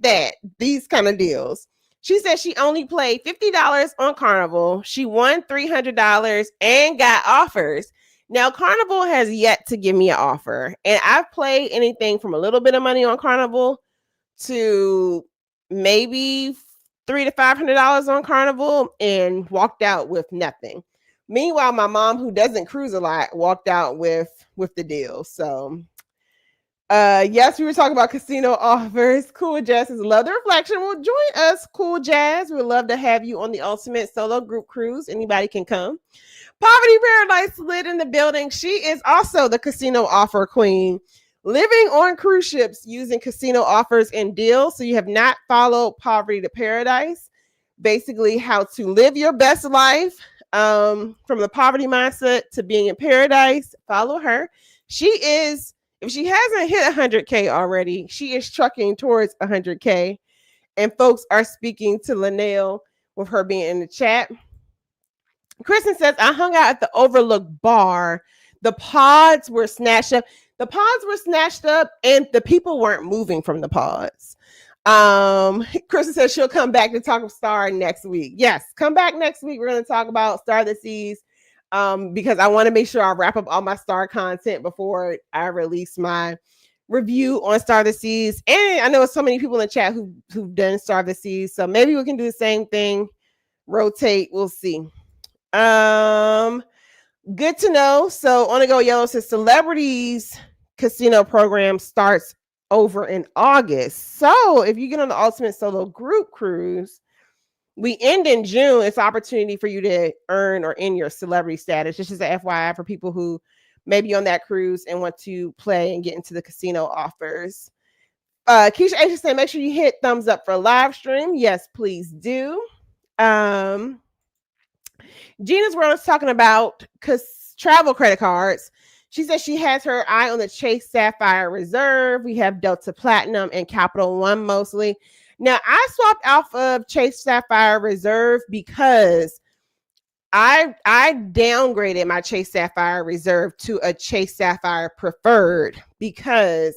these kind of deals. She said she only played $50 on Carnival. She won $300 and got offers. Now, Carnival has yet to give me an offer. And I've played anything from a little bit of money on Carnival to maybe $300 to $500 on Carnival and walked out with nothing. Meanwhile, my mom, who doesn't cruise a lot, walked out with the deal. So yes, we were talking about casino offers. Cool Jazz says, love the reflection. Well, join us, Cool Jazz. We'd love to have you on the Ultimate Solo Group Cruise. Anybody can come. Poverty Paradise Lit in the building. She is also the casino offer queen. Living on cruise ships using casino offers and deals. So you have not followed Poverty to Paradise. Basically, how to live your best life from the poverty mindset to being in paradise. Follow her. She is, if she hasn't hit 100K already, she is trucking towards 100K. And folks are speaking to Linnell with her being in the chat. Kristen says, I hung out at the Overlook Bar. The pods were snatched up. The pods were snatched up and the people weren't moving from the pods. Kristen says she'll come back to talk of Star next week. Yes, come back next week. We're going to talk about Star of the Seas. because I want to make sure I wrap up all my Star content before I release my review on Star of the Seas. And I know so many people in the chat who've done Star of the Seas, so maybe we can do the same thing. Rotate, we'll see. Good to know. So On the Go Yellow says celebrities casino program starts over in August. So if you get on the Ultimate Solo Group Cruise, we end in June. It's an opportunity for you to earn or end your celebrity status. This is an FYI for people who may be on that cruise and want to play and get into the casino offers. Keisha Asia said, make sure you hit thumbs up for live stream. Yes, please do. Gina's World is talking about travel credit cards. She says she has her eye on the Chase Sapphire Reserve. We have Delta Platinum and Capital One mostly. Now, I swapped off of Chase Sapphire Reserve because I downgraded my Chase Sapphire Reserve to a Chase Sapphire Preferred because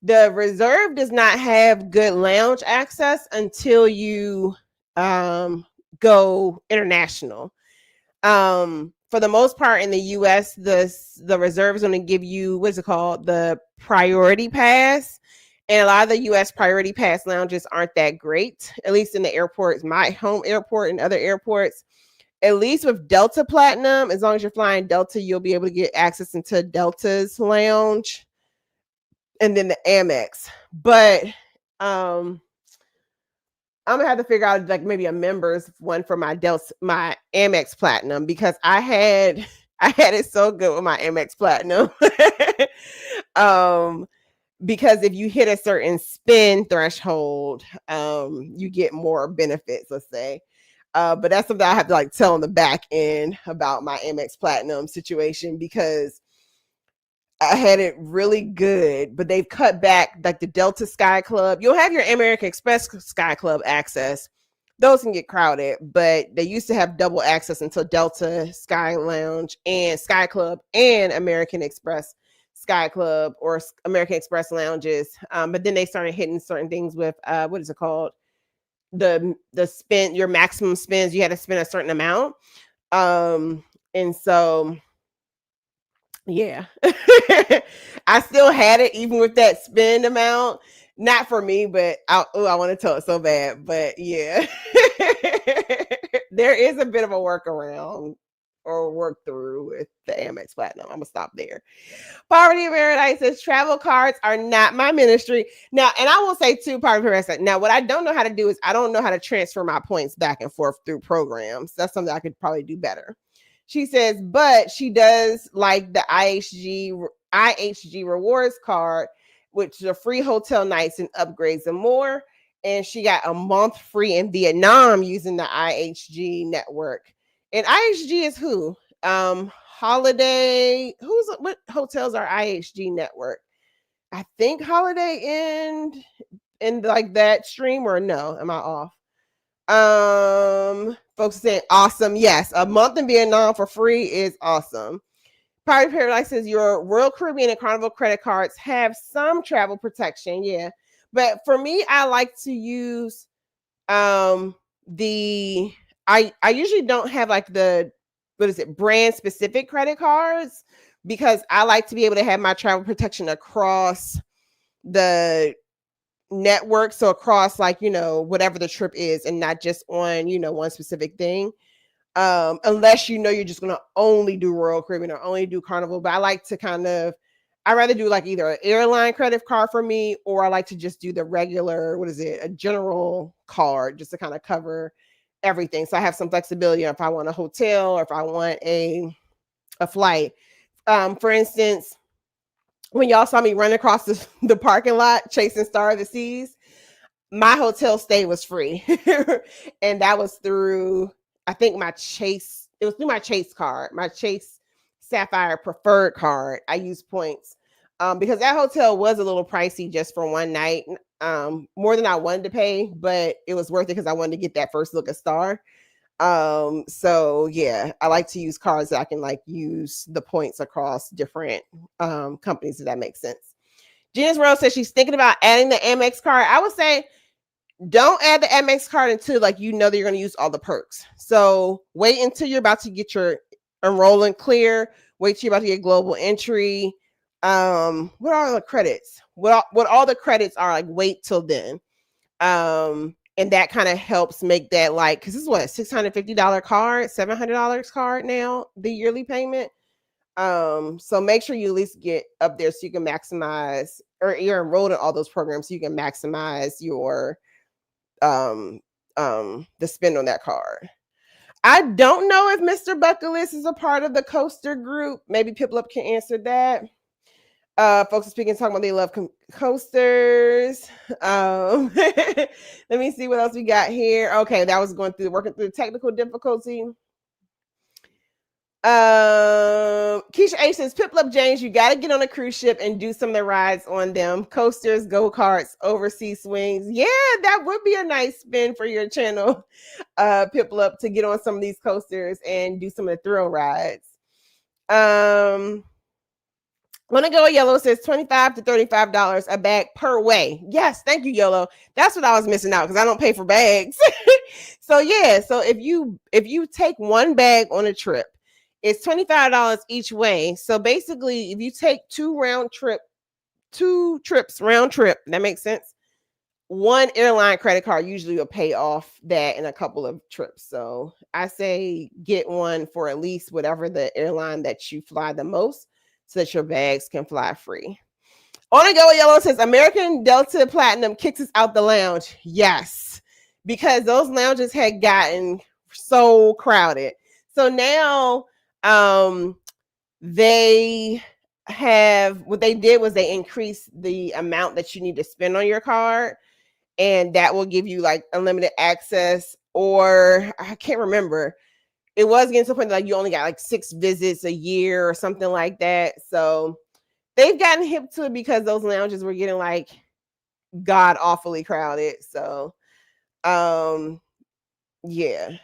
the Reserve does not have good lounge access until you go international. For the most part in the US, the Reserve is going to give you, what's it called? The Priority Pass. And a lot of the US Priority Pass lounges aren't that great, at least in the airports, my home airport and other airports. At least with Delta Platinum, as long as you're flying Delta, you'll be able to get access into Delta's lounge and then the Amex. But I'm gonna have to figure out like maybe a members one for my Amex Platinum because I had it so good with my Amex Platinum. Because if you hit a certain spend threshold, you get more benefits, let's say. But that's something I have to like tell on the back end about my Amex Platinum situation because I had it really good, but they've cut back like the Delta Sky Club. You'll have your American Express Sky Club access. Those can get crowded, but they used to have double access until Delta Sky Lounge and Sky Club and American Express Sky Club or American Express lounges. But then they started hitting certain things with what is it called? The spend, your maximum spends, you had to spend a certain amount. And so yeah. I still had it even with that spend amount. Not for me, but I want to tell it so bad. But yeah. There is a bit of a workaround or work through with the Amex Platinum. I'm gonna stop there. Poverty of Paradise says travel cards are not my ministry. Now, and I will say too, Poverty of Paradise. Now, what I don't know how to do is I don't know how to transfer my points back and forth through programs. That's something I could probably do better. She says, but she does like the IHG rewards card, which are free hotel nights and upgrades and more. And she got a month free in Vietnam using the IHG network. And IHG is who? Holiday. What hotels are IHG network? I think Holiday Inn in like that stream, or no? Am I off? Folks saying awesome. Yes, a month in Vietnam for free is awesome. Pirate Paradise says your Royal Caribbean and Carnival credit cards have some travel protection. Yeah, but for me, I like to use I usually don't have like the brand specific credit cards because I like to be able to have my travel protection across the network, so across like whatever the trip is and not just on one specific thing, unless you're just going to only do Royal Caribbean or only do Carnival. But I like to I'd rather do like either an airline credit card for me, or I like to just do the regular a general card just to kind of cover everything, so I have some flexibility if I want a hotel or if I want a flight. For instance, when y'all saw me run across the parking lot chasing Star of the Seas, my hotel stay was free. And that was through, I think it was through my Chase card, my Chase Sapphire Preferred card. I used points because that hotel was a little pricey just for one night, more than I wanted to pay, but it was worth it because I wanted to get that first look at Star. So yeah, I like to use cards that I can like use the points across different companies, if that makes sense. Gina's Rose says she's thinking about adding the Amex card. I would say don't add the Amex card until that you're going to use all the perks. So wait until you're about to get your enroll and clear. Wait till you're about to get global entry. What are the credits? What all the credits are, like, wait till then. And that kind of helps make that, like, because this is what, $650 card, $700 card now, the yearly payment. So make sure you at least get up there so you can maximize, or you're enrolled in all those programs so you can maximize your the spend on that card. I don't know if Mr. Bucket List is a part of the coaster group. Maybe Piplup can answer that. Folks are speaking, talking about they love coasters. Let me see what else we got here. Okay, that was working through technical difficulty. Keisha H says, Piplup James, you got to get on a cruise ship and do some of the rides on them. Coasters, go-karts, overseas swings. Yeah, that would be a nice spin for your channel, Piplup, to get on some of these coasters and do some of the thrill rides. Wanna Go Yellow says $25 to $35 a bag per way. Yes, thank you, Yellow. That's what I was missing out because I don't pay for bags. So yeah, so if you take one bag on a trip, it's $25 each way. So basically, if you take two trips round trip, that makes sense. One airline credit card usually will pay off that in a couple of trips. So I say get one for at least whatever the airline that you fly the most, so that your bags can fly free. On Go Yellow says American Delta Platinum kicks us out the lounge. Yes, because those lounges had gotten so crowded. So now they have, what they did was they increased the amount that you need to spend on your card, and that will give you like unlimited access, or I can't remember. It was getting to the point that, like, you only got like 6 visits a year or something like that. So they've gotten hip to it because those lounges were getting like god awfully crowded. So yeah.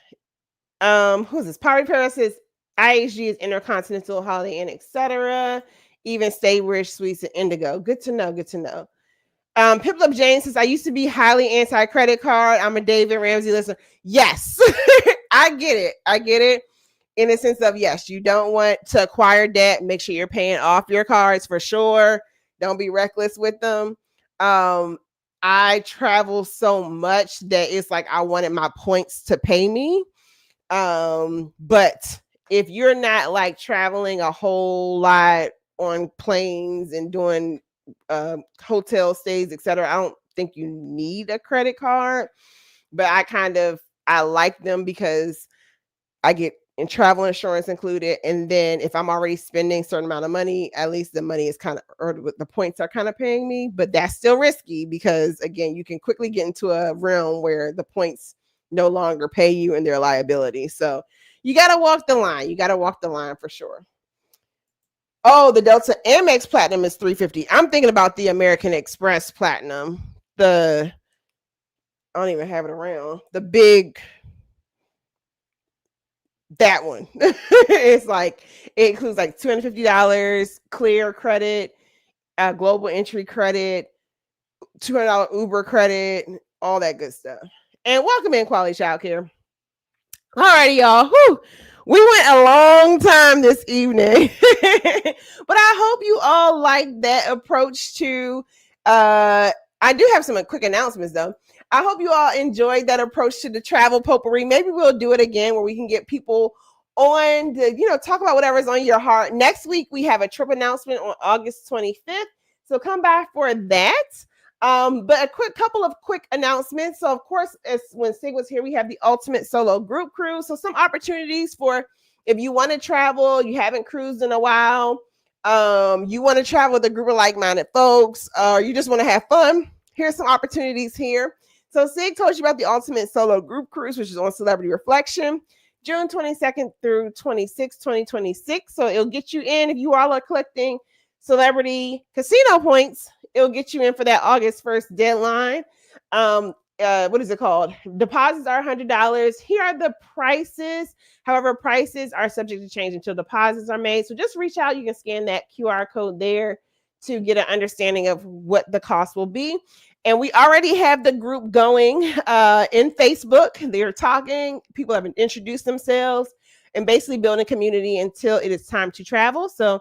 Who's this? Power Paris says IHG is Intercontinental, Holiday Inn, etc. Even Staybridge Suites and Indigo. Good to know. Good to know. Piplup James says, I used to be highly anti-credit card. I'm a David Ramsey listener. Yes, I get it. I get it. In the sense of, yes, you don't want to acquire debt. Make sure you're paying off your cards for sure. Don't be reckless with them. I travel so much that it's like I wanted my points to pay me. But if you're not like traveling a whole lot on planes and doing hotel stays, etc., I don't think you need a credit card. But I like them because I get travel insurance included, and then if I'm already spending a certain amount of money, at least the money is kind of, or the points are kind of paying me. But that's still risky because, again, you can quickly get into a realm where the points no longer pay you and their liability. So you got to walk the line. You got to walk the line for sure. Oh, the Delta Amex Platinum is $350. I'm thinking about the American Express Platinum. I don't even have it around. The big, that one. It's like, it includes like $250 clear credit, global entry credit, $200 Uber credit, all that good stuff. And welcome in, Quality Childcare. All righty, y'all. Whew. We went a long time this evening, but I hope you all like that approach to, I do have some quick announcements though. I hope you all enjoyed that approach to the travel potpourri. Maybe we'll do it again where we can get people on to, talk about whatever's on your heart. Next week, we have a trip announcement on August 25th. So come back for that. But a couple of quick announcements. So of course, as when Sig was here, we have the Ultimate Solo Group Cruise. So some opportunities for if you want to travel, you haven't cruised in a while, you want to travel with a group of like-minded folks, or you just want to have fun. Here's some opportunities here. So Sig told you about the Ultimate Solo Group Cruise, which is on Celebrity Reflection, June 22nd through 26th, 2026. So it'll get you in if you all are collecting celebrity casino points. It'll get you in for that August 1st deadline. What is it called? Deposits are $100. Here are the prices. However, prices are subject to change until deposits are made. So just reach out. You can scan that QR code there to get an understanding of what the cost will be. And we already have the group going in Facebook. They're talking. People have introduced themselves. and basically building community until it is time to travel. So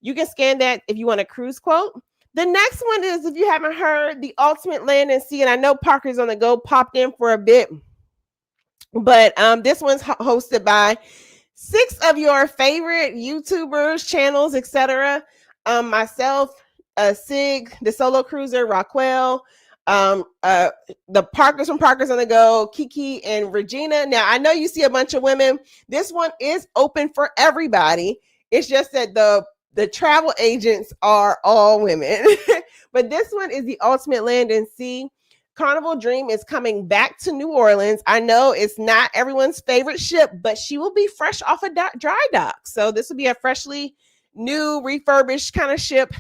you can scan that if you want a cruise quote. The next one is, if you haven't heard, the Ultimate Land and Sea, and I know Parker's on the go, popped in for a bit, but this one's hosted by 6 of your favorite YouTubers, channels, etc. Myself, Sig, the solo cruiser, Raquel, the Parkers from Parkers on the Go, Kiki, and Regina. Now, I know you see a bunch of women. This one is open for everybody. It's just that the travel agents are all women. But this one is the Ultimate Land and Sea. Carnival Dream is coming back to New Orleans. I know it's not everyone's favorite ship, but she will be fresh off a dry dock. So this will be a freshly new, refurbished kind of ship.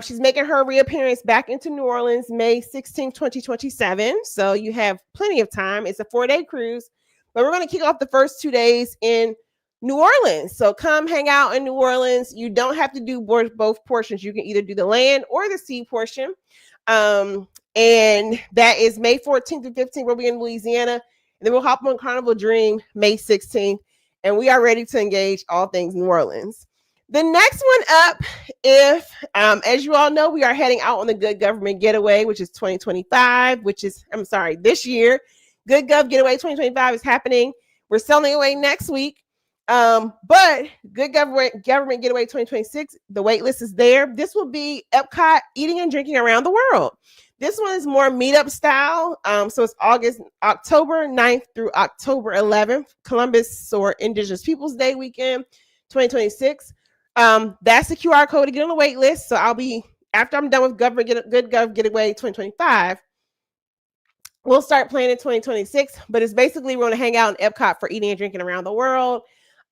She's making her reappearance back into New Orleans May 16, 2027. So you have plenty of time. It's a 4-day cruise, but we're going to kick off the first 2 days in New Orleans. So come hang out in New Orleans. You don't have to do both portions. You can either do the land or the sea portion. And that is May 14th to 15th. We'll be in Louisiana. And then we'll hop on Carnival Dream May 16th. And we are ready to engage all things New Orleans. The next one up, as you all know, we are heading out on the Good Government Getaway, which is 2025, this year. Good Gov Getaway 2025 is happening. We're selling away next week. But Good Government Getaway 2026, the wait list is there. This will be Epcot eating and drinking around the world. This one is more meetup style. So it's October 9th through October 11th, Columbus or Indigenous Peoples Day weekend, 2026. That's the QR code to get on the wait list. So after I'm done with Good Gov Getaway 2025, we'll start planning 2026. But it's basically we're going to hang out in Epcot for eating and drinking around the world.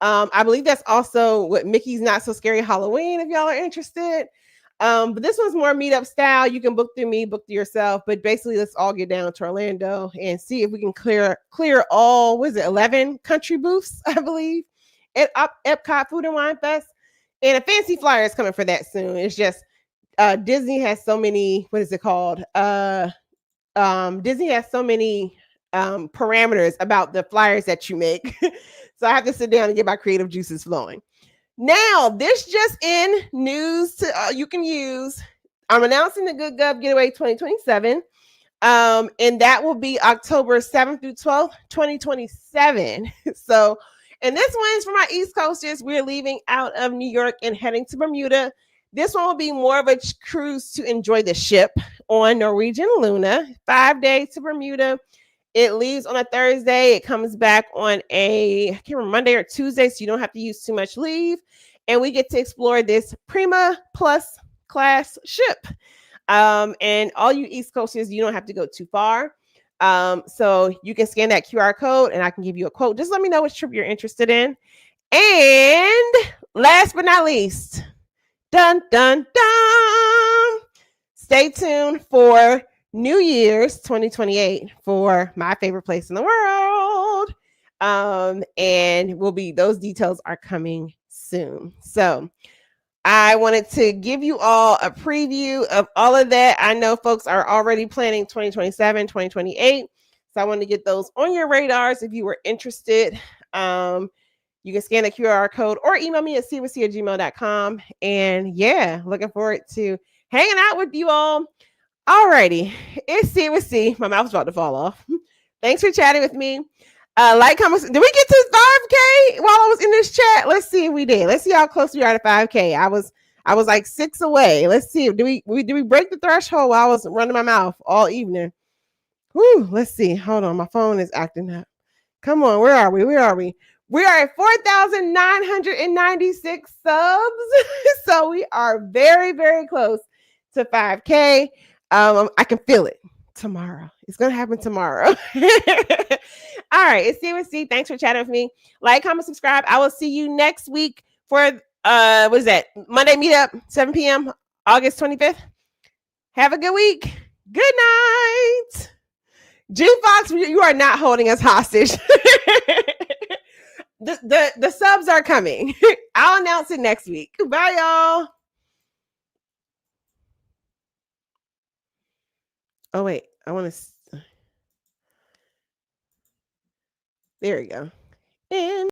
I believe that's also what Mickey's Not So Scary Halloween, if y'all are interested. But this one's more meetup style. You can book through me, book through yourself. But basically, let's all get down to Orlando and see if we can clear all, 11 country booths, I believe, at Epcot Food and Wine Fest. And a fancy flyer is coming for that soon. It's just Disney has so many, what is it called? Disney has so many parameters about the flyers that you make. So I have to sit down and get my creative juices flowing. Now, this just in news you can use. I'm announcing the Good Gov Getaway 2027. And that will be October 7th through 12th, 2027. So, and this one's for my East Coasters. We're leaving out of New York and heading to Bermuda. This one will be more of a cruise to enjoy the ship on Norwegian Luna. 5 days to Bermuda. It leaves on a Thursday. It comes back on I can't remember, Monday or Tuesday, so you don't have to use too much leave. And we get to explore this Prima Plus class ship. And all you East Coasters, you don't have to go too far. So you can scan that QR code and I can give you a quote. Just let me know which trip you're interested in. And last but not least, dun, dun, dun. Stay tuned for New Year's 2028 for my favorite place in the world. And those details are coming soon. So I wanted to give you all a preview of all of that. I know folks are already planning 2027, 2028. So I wanted to get those on your radars if you were interested. You can scan the QR code or email me at cwc@gmail.com. And yeah, looking forward to hanging out with you all. Alrighty, it's C with C. My mouth's about to fall off. Thanks for chatting with me. Like, comment. Did we get to 5K while I was in this chat? Let's see if we did. Let's see how close we are to 5K. I was like 6 away. Let's see. Did we break the threshold while I was running my mouth all evening? Whew, let's see. Hold on. My phone is acting up. Come on. Where are we? We are at 4,996 subs. So we are very, very close to 5K. I can feel it tomorrow. It's going to happen tomorrow. All right. It's C with C. Thanks for chatting with me. Like, comment, subscribe. I will see you next week for, what is that? Monday meetup, 7 p.m., August 25th. Have a good week. Good night. G-Fox, you are not holding us hostage. The subs are coming. I'll announce it next week. Bye, y'all. Oh, wait. I want to... There we go. And